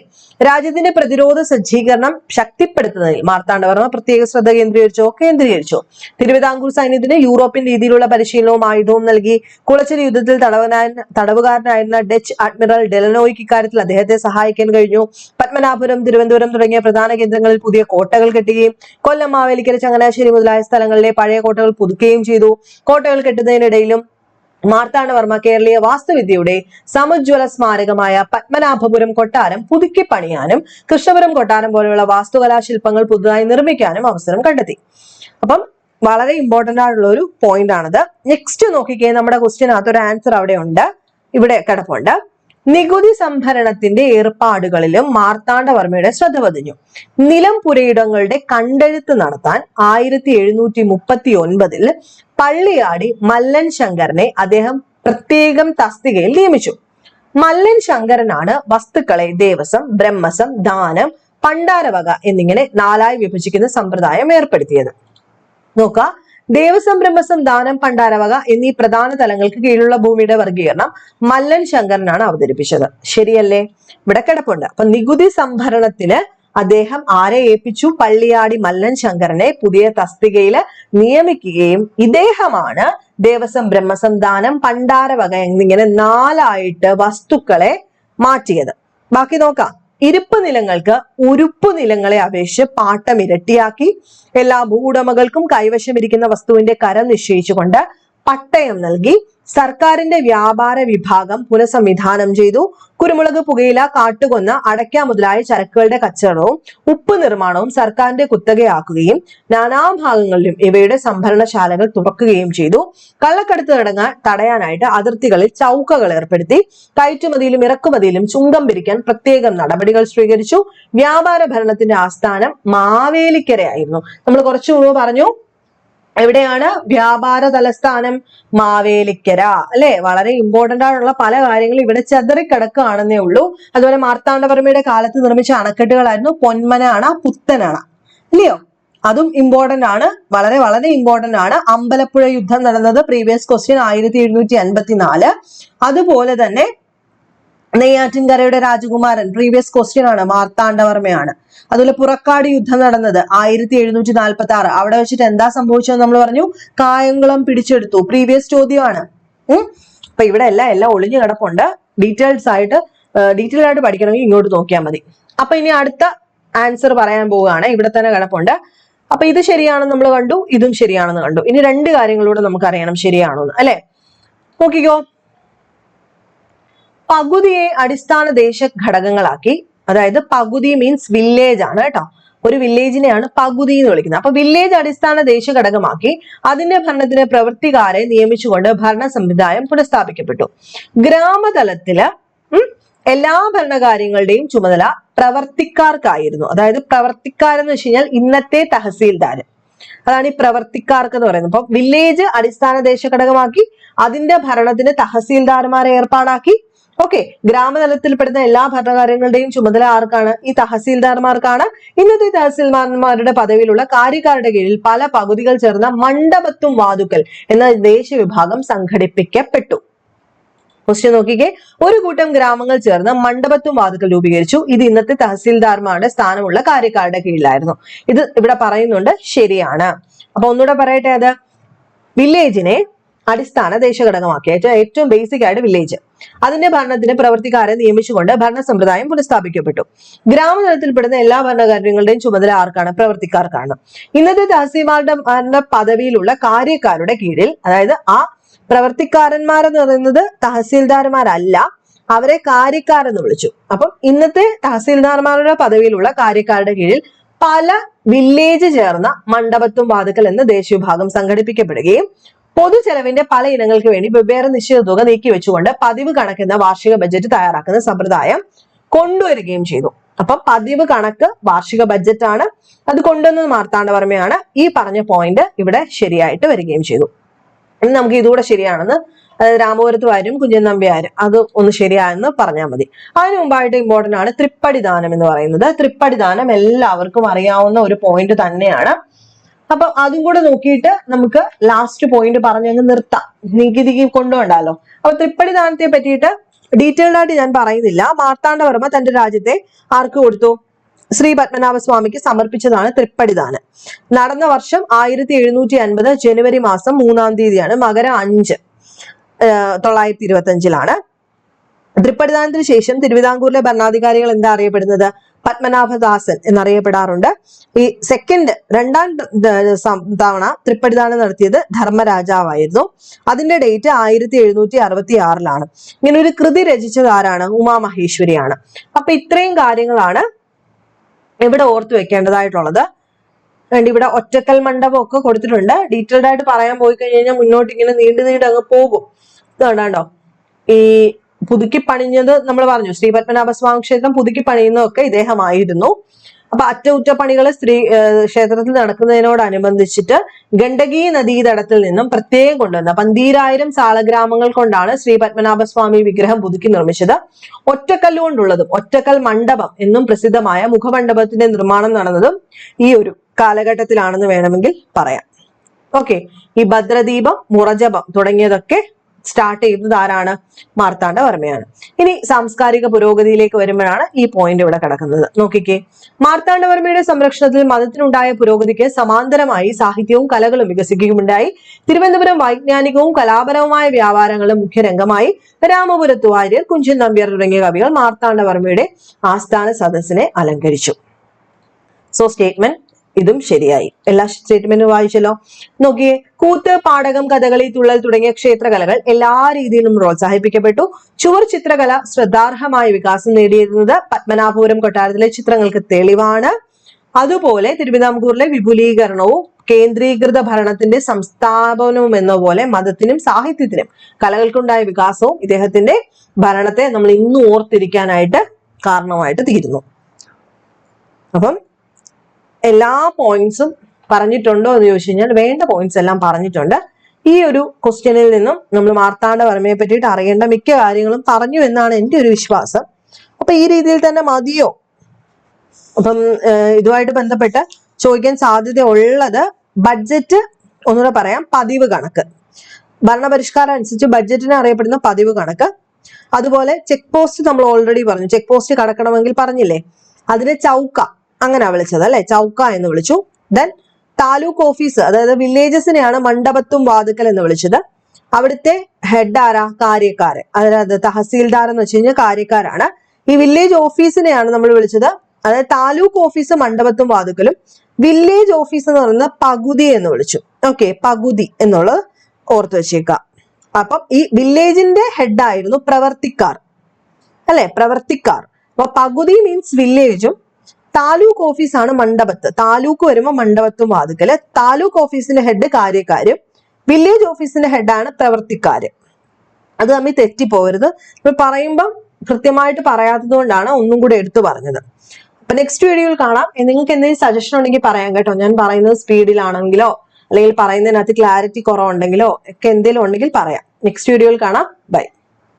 രാജ്യത്തിന്റെ പ്രതിരോധ സജ്ജീകരണം ശക്തിപ്പെടുത്തുന്നതിൽ മാർത്താണ്ഡവർമ്മ പ്രത്യേക ശ്രദ്ധ കേന്ദ്രീകരിച്ചു. തിരുവിതാംകൂർ സൈന്യത്തിന് യൂറോപ്യൻ രീതിയിലുള്ള പരിശീലനവും ആയുധവും നൽകി. കുളച്ചിൽ യുദ്ധത്തിൽ തടവുകാരനായിരുന്ന ഡച്ച് അഡ്മിറൽ ഡെലനോയ്ക്ക് ഇക്കാര്യത്തിൽ അദ്ദേഹത്തെ സഹായിക്കാൻ കഴിഞ്ഞു. പത്മനാഭപുരം, തിരുവനന്തപുരം തുടങ്ങിയ പ്രധാന കേന്ദ്രങ്ങളിൽ പുതിയ കോട്ടകൾ കെട്ടുകയും കൊല്ലം, മാവേലിക്കര, ചങ്ങനാശ്ശേരി മുതലായ സ്ഥലങ്ങളിലെ പഴയ കോട്ടകൾ പുതുക്കുകയും ചെയ്തു. കോട്ടകൾ കെട്ടുന്നതിനിടയിലും മാർത്താണ്ഡവർമ്മ കേരളീയ വാസ്തുവിദ്യയുടെ സമുജ്വല സ്മാരകമായ പത്മനാഭപുരം കൊട്ടാരം പുതുക്കി പണിയാനും കൃഷ്ണപുരം കൊട്ടാരം പോലെയുള്ള വാസ്തുകലാശില്പങ്ങൾ പുതുതായി നിർമ്മിക്കാനും അവസരം കണ്ടെത്തി. അപ്പം വളരെ ഇമ്പോർട്ടന്റ് ആയിട്ടുള്ള ഒരു പോയിന്റ് ആണത്. നെക്സ്റ്റ് നോക്കിക്കേ, നമ്മുടെ ക്വസ്റ്റ്യനകത്ത് ഒരു ആൻസർ അവിടെ ഉണ്ട്, ഇവിടെ കിടപ്പുണ്ട്. നികുതി സംഭരണത്തിന്റെ ഏർപ്പാടുകളിലും മാർത്താണ്ഡവർമ്മയുടെ ശ്രദ്ധ പതിഞ്ഞു. നിലം പുരയിടങ്ങളുടെ കണ്ടെഴുത്ത് നടത്താൻ 1739 പള്ളിയാടി മല്ലൻ ശങ്കരനെ അദ്ദേഹം പ്രത്യേകം തസ്തികയിൽ നിയമിച്ചു. മല്ലൻ ശങ്കരനാണ് വസ്തുക്കളെ ദേവസ്വം, ബ്രഹ്മസം, ദാനം, പണ്ടാരവക എന്നിങ്ങനെ 4ആയി വിഭജിക്കുന്ന സമ്പ്രദായം ഏർപ്പെടുത്തിയത്. നോക്ക, ദേവസ്വം, ബ്രഹ്മസം, ദാനം, പണ്ടാരവക എന്നീ പ്രധാന തലങ്ങൾക്ക് കീഴിലുള്ള ഭൂമിയുടെ വർഗീകരണം മല്ലൻ ശങ്കരനാണ് അവതരിപ്പിച്ചത്. ശരിയല്ലേ? ഇവിടെ കിടപ്പുണ്ട്. അപ്പൊ നികുതി സംഭരണത്തിന് അദ്ദേഹം ആരെ ഏൽപ്പിച്ചു? പള്ളിയാടി മല്ലൻ ശങ്കരനെ പുതിയ തസ്തികയിൽ നിയമിക്കുകയും ഇദ്ദേഹമാണ് ദേവസ്വം, ബ്രഹ്മസം, ദാനം, പണ്ടാരവക എന്നിങ്ങനെ 4ആയിട്ട് വസ്തുക്കളെ മാറ്റിയത്. ബാക്കി നോക്കാം. ഇരുപ്പ് നിലങ്ങൾക്ക് ഉരുപ്പു നിലങ്ങളെ അപേക്ഷിച്ച് പാട്ടം ഇരട്ടിയാക്കി. എല്ലാ ഭൂവുടമകൾക്കും കൈവശമിരിക്കുന്ന വസ്തുവിന്റെ കരം നിശ്ചയിച്ചുകൊണ്ട് പട്ടയം നൽകി. സർക്കാരിന്റെ വ്യാപാര വിഭാഗം പുനഃസംവിധാനം ചെയ്തു. കുരുമുളക്, പുകയില, കാട്ടുകൊന്ന, അടയ്ക്ക മുതലായ ചരക്കുകളുടെ കച്ചവടവും ഉപ്പ് നിർമ്മാണവും സർക്കാരിന്റെ കുത്തകയാക്കുകയും നാനാഭാഗങ്ങളിലും ഇവയുടെ സംഭരണശാലകൾ തുറക്കുകയും ചെയ്തു. കള്ളക്കടത്ത് തടയാനായിട്ട് അതിർത്തികളിൽ ചൗക്കകൾ ഏർപ്പെടുത്തി. കയറ്റുമതിയിലും ഇറക്കുമതിയിലും ചുങ്കം പിരിക്കാൻ പ്രത്യേകം നടപടികൾ സ്വീകരിച്ചു. വ്യാപാര ഭരണത്തിന്റെ ആസ്ഥാനം മാവേലിക്കരയായിരുന്നു. നമ്മൾ കുറച്ചു മുമ്പ് പറഞ്ഞു, എവിടെയാണ് വ്യാപാര തലസ്ഥാനം? മാവേലിക്കര, അല്ലെ? വളരെ ഇമ്പോർട്ടന്റ് ആയിട്ടുള്ള പല കാര്യങ്ങളും ഇവിടെ ചെതറിക്കിടക്കുകയാണെന്നേ ഉള്ളൂ. അതുപോലെ മാർത്താണ്ഡവർമ്മയുടെ കാലത്ത് നിർമ്മിച്ച അണക്കെട്ടുകളായിരുന്നു പൊന്മന അണ, പുത്തനണ, ഇല്ലയോ? അതും ഇമ്പോർട്ടന്റ് ആണ്, വളരെ വളരെ ഇമ്പോർട്ടന്റ് ആണ്. അമ്പലപ്പുഴ യുദ്ധം നടന്നത് പ്രീവിയസ് ക്വസ്റ്റ്യൻ 1754. അതുപോലെ തന്നെ നെയ്യാറ്റിൻകരയുടെ രാജകുമാരൻ പ്രീവിയസ് ക്വസ്റ്റ്യൻ ആണ്, മാർത്താണ്ഡവർമ്മയാണ്. അതുപോലെ പുറക്കാട് യുദ്ധം നടന്നത് 1746. അവിടെ വെച്ചിട്ട് എന്താ സംഭവിച്ചത് നമ്മൾ പറഞ്ഞു? കായംകുളം പിടിച്ചെടുത്തു. പ്രീവിയസ് ചോദ്യമാണ്. അപ്പൊ ഇവിടെ എല്ലാം ഒളിഞ്ഞു കിടപ്പുണ്ട്. ഡീറ്റെയിൽ ആയിട്ട് പഠിക്കണമെങ്കിൽ ഇങ്ങോട്ട് നോക്കിയാൽ മതി. അപ്പൊ ഇനി അടുത്ത ആൻസർ പറയാൻ പോവുകയാണ്. ഇവിടെ തന്നെ കിടപ്പുണ്ട്. അപ്പൊ ഇത് ശരിയാണെന്ന് നമ്മൾ കണ്ടു, ഇതും ശരിയാണെന്ന് കണ്ടു. ഇനി 2 കാര്യങ്ങളൂടെ നമുക്ക് അറിയണം ശരിയാണോന്ന്, അല്ലെ? നോക്കിക്കോ. പകുതിയെ അടിസ്ഥാന ദേശ ഘടകങ്ങളാക്കി, അതായത് പകുതി മീൻസ് വില്ലേജ് ആണ് കേട്ടോ. ഒരു വില്ലേജിനെയാണ് പകുതി എന്ന് വിളിക്കുന്നത്. അപ്പൊ വില്ലേജ് അടിസ്ഥാന ദേശ ഘടകമാക്കി അതിന്റെ ഭരണത്തിന് പ്രവൃത്തിക്കാരെ നിയമിച്ചുകൊണ്ട് ഭരണ സംവിധാനം പുനഃസ്ഥാപിക്കപ്പെട്ടു. ഗ്രാമതലത്തില് എല്ലാ ഭരണകാര്യങ്ങളുടെയും ചുമതല പ്രവർത്തിക്കാർക്കായിരുന്നു. അതായത് പ്രവർത്തിക്കാരെന്ന് വെച്ച് കഴിഞ്ഞാൽ ഇന്നത്തെ തഹസീൽദാർ, അതാണ് ഈ പ്രവർത്തിക്കാർക്ക് എന്ന് പറയുന്നത്. അപ്പൊ വില്ലേജ് അടിസ്ഥാന ദേശ ഘടകമാക്കി അതിന്റെ ഭരണത്തിന് തഹസീൽദാർമാരെ ഏർപ്പാടാക്കി. ഓക്കെ, ഗ്രാമതലത്തിൽപ്പെടുന്ന എല്ലാ ഭരണകാര്യങ്ങളുടെയും ചുമതല ആർക്കാണ്? ഈ തഹസീൽദാർമാർക്കാണ്. ഇന്നത്തെ തഹസീൽദാർമാരുടെ പദവിയിലുള്ള കാര്യക്കാരുടെ കീഴിൽ പല പകുതികൾ ചേർന്ന മണ്ഡപത്തും വാതുക്കൽ എന്ന ദേശവിഭാഗം സംഘടിപ്പിക്കപ്പെട്ടു. ക്വസ്റ്റ്യൻ നോക്കിക്കേ. ഒരു കൂട്ടം ഗ്രാമങ്ങൾ ചേർന്ന് മണ്ഡപത്തും വാതുക്കൽ രൂപീകരിച്ചു. ഇത് ഇന്നത്തെ തഹസീൽദാർമാരുടെ സ്ഥാനമുള്ള കാര്യക്കാരുടെ കീഴിലായിരുന്നു. ഇത് ഇവിടെ പറയുന്നുണ്ട്, ശരിയാണ്. അപ്പൊ ഒന്നുകൂടെ പറയട്ടെ. അത് വില്ലേജിനെ അടിസ്ഥാന ദേശഘടകമാക്കി. ഏറ്റവും ബേസിക് ആയിട്ട് വില്ലേജ്. അതിന്റെ ഭരണത്തിന് പ്രവർത്തിക്കാരെ നിയമിച്ചുകൊണ്ട് ഭരണ സമ്പ്രദായം പുനഃസ്ഥാപിക്കപ്പെട്ടു. ഗ്രാമതലത്തിൽപ്പെടുന്ന എല്ലാ ഭരണകാര്യങ്ങളുടെയും ചുമതല ആർക്കാണ്? പ്രവർത്തിക്കാർക്കാണ്. ഇന്നത്തെ തഹസീൽദാരുടെ പദവിയിലുള്ള കാര്യക്കാരുടെ കീഴിൽ, അതായത് ആ പ്രവർത്തിക്കാരന്മാരെന്ന് പറയുന്നത് തഹസീൽദാർമാരല്ല, അവരെ കാര്യക്കാരെന്ന് വിളിച്ചു. അപ്പം ഇന്നത്തെ തഹസീൽദാർമാരുടെ പദവിയിലുള്ള കാര്യക്കാരുടെ കീഴിൽ പല വില്ലേജ് ചേർന്ന മണ്ഡപത്തും വാതുക്കൽ എന്ന ദേശീയവിഭാഗം സംഘടിപ്പിക്കപ്പെടുകയും പൊതുചെലവിന്റെ പല ഇനങ്ങൾക്ക് വേണ്ടി വെവ്വേറെ നിശ്ചിത തുക നീക്കിവെച്ചുകൊണ്ട് പതിവ് കണക്കെന്ന വാർഷിക ബജറ്റ് തയ്യാറാക്കുന്ന സമ്പ്രദായം കൊണ്ടുവരികയും ചെയ്തു. അപ്പൊ പതിവ് കണക്ക് വാർഷിക ബജറ്റാണ്, അത് കൊണ്ടുവന്നത് മാർത്താണ്ഡവർമ്മയാണ്. ഈ പറഞ്ഞ പോയിന്റ് ഇവിടെ ശരിയായിട്ട് വരികയും ചെയ്തു. ഇനി നമുക്ക് ഇതുകൂടെ ശരിയാണെന്ന്, രാമപുരത്ത് വാര്യം കുഞ്ഞൻ നമ്പ്യാരും അത് ഒന്ന് ശരിയായെന്ന് പറഞ്ഞാൽ മതി. അതിന് മുമ്പായിട്ട് ഇമ്പോർട്ടന്റ് ആണ് തൃപ്പടിദാനം എന്ന് പറയുന്നത്. തൃപ്പടിദാനം എല്ലാവർക്കും അറിയാവുന്ന ഒരു പോയിന്റ് തന്നെയാണ്. അപ്പൊ അതും കൂടെ നോക്കിയിട്ട് നമുക്ക് ലാസ്റ്റ് പോയിന്റ് പറഞ്ഞങ്ങ് നിർത്താം, നീക്കി കൊണ്ടുപോകണ്ടല്ലോ. അപ്പൊ തൃപ്പടിദാനത്തെ പറ്റിയിട്ട് ഡീറ്റെയിൽഡ് ആയിട്ട് ഞാൻ പറയുന്നില്ല. മാർത്താണ്ഡവർമ്മ തന്റെ രാജ്യത്തെ ആർക്ക് കൊടുത്തു? ശ്രീ പത്മനാഭസ്വാമിക്ക് സമർപ്പിച്ചതാണ് തൃപ്പടിദാനം. നടന്ന വർഷം 1750 ജനുവരി മാസം 3-ാം തീയതിയാണ്, മകരം 5, 925 തൃപ്പടിദാനത്തിന് ശേഷം തിരുവിതാംകൂറിലെ ഭരണാധികാരികൾ എന്താ അറിയപ്പെടുന്നത്? പത്മനാഭദാസൻ എന്നറിയപ്പെടാറുണ്ട്. ഈ രണ്ടാം തവണ തൃപ്പടിദാനം നടത്തിയത് ധർമ്മരാജാവായിരുന്നു. അതിന്റെ ഡേറ്റ് 1766 ഇങ്ങനെ ഒരു കൃതി രചിച്ചത് ആരാണ്? ഉമാമഹേശ്വരിയാണ്. അപ്പൊ ഇത്രയും കാര്യങ്ങളാണ് ഇവിടെ ഓർത്തു വെക്കേണ്ടതായിട്ടുള്ളത്. ഇവിടെ ഒറ്റക്കൽ മണ്ഡപം ഒക്കെ കൊടുത്തിട്ടുണ്ട്. ഡീറ്റെയിൽഡ് ആയിട്ട് പറയാൻ പോയി കഴിഞ്ഞാൽ മുന്നോട്ട് ഇങ്ങനെ നീണ്ടു അങ്ങ് പോകും. ഇതുകൊണ്ടാണ്ടോ ഈ പുതുക്കി പണിഞ്ഞത് നമ്മൾ പറഞ്ഞു, ശ്രീ പത്മനാഭസ്വാമി ക്ഷേത്രം പുതുക്കി പണിയുന്നതൊക്കെ ഇദ്ദേഹമായിരുന്നു. അപ്പൊ അറ്റകുറ്റപ്പണികൾ ക്ഷേത്രത്തിൽ നടക്കുന്നതിനോടനുബന്ധിച്ചിട്ട് ഗണ്ഡകി നദീതടത്തിൽ നിന്നും പ്രത്യേകം കൊണ്ടുവന്ന 12,000 സാളഗ്രാമങ്ങൾ കൊണ്ടാണ് ശ്രീ പത്മനാഭസ്വാമി വിഗ്രഹം പുതുക്കി നിർമ്മിച്ചത്. ഒറ്റക്കല്ലുകൊണ്ടുള്ളതും ഒറ്റക്കൽ മണ്ഡപം എന്നും പ്രസിദ്ധമായ മുഖമണ്ഡപത്തിന്റെ നിർമ്മാണം നടന്നതും ഈ ഒരു കാലഘട്ടത്തിലാണെന്ന് വേണമെങ്കിൽ പറയാം. ഓക്കെ, ഈ ഭദ്രദീപം, മുറജപം തുടങ്ങിയതൊക്കെ സ്റ്റാർട്ട് ചെയ്തത് ആരാണ്? മാർത്താണ്ഡവർമ്മയാണ്. ഇനി സാംസ്കാരിക പുരോഗതിയിലേക്ക് വരുമ്പോഴാണ് ഈ പോയിന്റ് ഇവിടെ കിടക്കുന്നത്. നോക്കിക്കേ, മാർത്താണ്ഡവർമ്മയുടെ സംരക്ഷണത്തിൽ മതത്തിനുണ്ടായ പുരോഗതിക്ക് സമാന്തരമായി സാഹിത്യവും കലകളും വികസിക്കുകയുണ്ടായി. തിരുവനന്തപുരം വൈജ്ഞാനികവും കലാപരവുമായ വ്യാപാരങ്ങളും മുഖ്യരംഗമായി. രാമപുരത്ത് വാര്യർ, കുഞ്ചൻ നമ്പ്യാർ തുടങ്ങിയ കവികൾ മാർത്താണ്ഡവർമ്മയുടെ ആസ്ഥാന സദസ്സിനെ അലങ്കരിച്ചു. സോ സ്റ്റേറ്റ്മെന്റ് ഇതും ശരിയായി. എല്ലാ സ്റ്റേറ്റ്മെന്റും വായിച്ചല്ലോ. നോക്കിയേ, കൂത്ത്, പാടകം, കഥകളി, തുള്ളൽ തുടങ്ങിയ ക്ഷേത്രകലകൾ എല്ലാ രീതിയിലും പ്രോത്സാഹിപ്പിക്കപ്പെട്ടു. ചുവർ ചിത്രകല ശ്രദ്ധാർഹമായ വികാസം നേടിയിരുന്നത് പത്മനാഭപുരം കൊട്ടാരത്തിലെ ചിത്രങ്ങൾക്ക് തെളിവാണ്. അതുപോലെ തിരുവിതാംകൂറിലെ വിപുലീകരണവും കേന്ദ്രീകൃത ഭരണത്തിന്റെ സംസ്ഥാപനവും എന്ന പോലെ മതത്തിനും സാഹിത്യത്തിനും കലകൾക്കുണ്ടായ വികാസവും ഇദ്ദേഹത്തിന്റെ ഭരണത്തെ നമ്മൾ ഇന്നും ഓർത്തിരിക്കാനായിട്ട് കാരണമായിട്ട് തീരുന്നു. അപ്പം എല്ലാ പോയിന്റ്സും പറഞ്ഞിട്ടുണ്ടോ എന്ന് ചോദിച്ചു കഴിഞ്ഞാൽ വേണ്ട പോയിന്റ്സ് എല്ലാം പറഞ്ഞിട്ടുണ്ട്. ഈ ഒരു ക്വസ്റ്റ്യനിൽ നിന്നും നമ്മൾ മാർത്താണ്ഡവർമ്മയെ പറ്റിയിട്ട് അറിയേണ്ട മിക്ക കാര്യങ്ങളും പറഞ്ഞു എന്നാണ് എൻ്റെ ഒരു വിശ്വാസം. അപ്പൊ ഈ രീതിയിൽ തന്നെ മതിയോ? അപ്പം ഇതുമായിട്ട് ബന്ധപ്പെട്ട് ചോദിക്കാൻ സാധ്യത ഉള്ളത് ബഡ്ജറ്റ്, ഒന്നുകൂടെ പറയാം, പതിവ് കണക്ക്, ഭരണപരിഷ്കാരം അനുസരിച്ച് ബഡ്ജറ്റിന് അറിയപ്പെടുന്ന പതിവ് കണക്ക്. അതുപോലെ ചെക്ക് പോസ്റ്റ് നമ്മൾ ഓൾറെഡി പറഞ്ഞു, ചെക്ക് പോസ്റ്റ് കടക്കണമെങ്കിൽ പറഞ്ഞില്ലേ, അതിനെ ചൗക്ക അങ്ങനെ വിളിച്ചത് അല്ലെ, ചൗക്ക എന്ന് വിളിച്ചു. ദെൻ താലൂക്ക് ഓഫീസ്, അതായത് വില്ലേജസിനെയാണ് മണ്ഡപത്തും വാതുക്കൽ എന്ന് വിളിച്ചത്. അവിടുത്തെ ഹെഡ് ആരാ? കാര്യക്കാര്, അതായത് തഹസീൽദാർ എന്ന് വെച്ച് കഴിഞ്ഞാൽ കാര്യക്കാരാണ്. ഈ വില്ലേജ് ഓഫീസിനെയാണ് നമ്മൾ വിളിച്ചത്, അതായത് താലൂക്ക് ഓഫീസ് മണ്ഡപത്തും വാതുക്കലും, വില്ലേജ് ഓഫീസ് എന്ന് പറയുന്നത് പകുതി എന്ന് വിളിച്ചു. ഓക്കെ, പകുതി എന്നുള്ളത് ഓർത്ത് വെച്ചേക്കാം. അപ്പം ഈ വില്ലേജിന്റെ ഹെഡ് ആയിരുന്നു പ്രവർത്തിക്കാർ അല്ലെ, പ്രവർത്തിക്കാർ. അപ്പൊ പകുതി മീൻസ് വില്ലേജും, താലൂക്ക് ഓഫീസാണ് മണ്ഡപത്ത്. താലൂക്ക് വരുമ്പോൾ മണ്ഡപത്തും വാതുക്കല്. താലൂക്ക് ഓഫീസിന്റെ ഹെഡ് കാര്യക്കാരും വില്ലേജ് ഓഫീസിന്റെ ഹെഡാണ് പ്രവർത്തിക്കാര്. അത് തമ്മിൽ തെറ്റിപ്പോകരുത്. ഇപ്പൊ പറയുമ്പം കൃത്യമായിട്ട് പറയാത്തത് കൊണ്ടാണ് ഒന്നും കൂടെ എടുത്തു പറഞ്ഞത്. അപ്പൊ നെക്സ്റ്റ് വീഡിയോയിൽ കാണാം. നിങ്ങൾക്ക് എന്തെങ്കിലും സജഷൻ ഉണ്ടെങ്കിൽ പറയാം കേട്ടോ. ഞാൻ പറയുന്നത് സ്പീഡിലാണെങ്കിലോ അല്ലെങ്കിൽ പറയുന്നതിനകത്ത് ക്ലാരിറ്റി കുറവുണ്ടെങ്കിലോ ഒക്കെ എന്തെങ്കിലും ഉണ്ടെങ്കിൽ പറയാം. നെക്സ്റ്റ് വീഡിയോയിൽ കാണാം. ബൈ.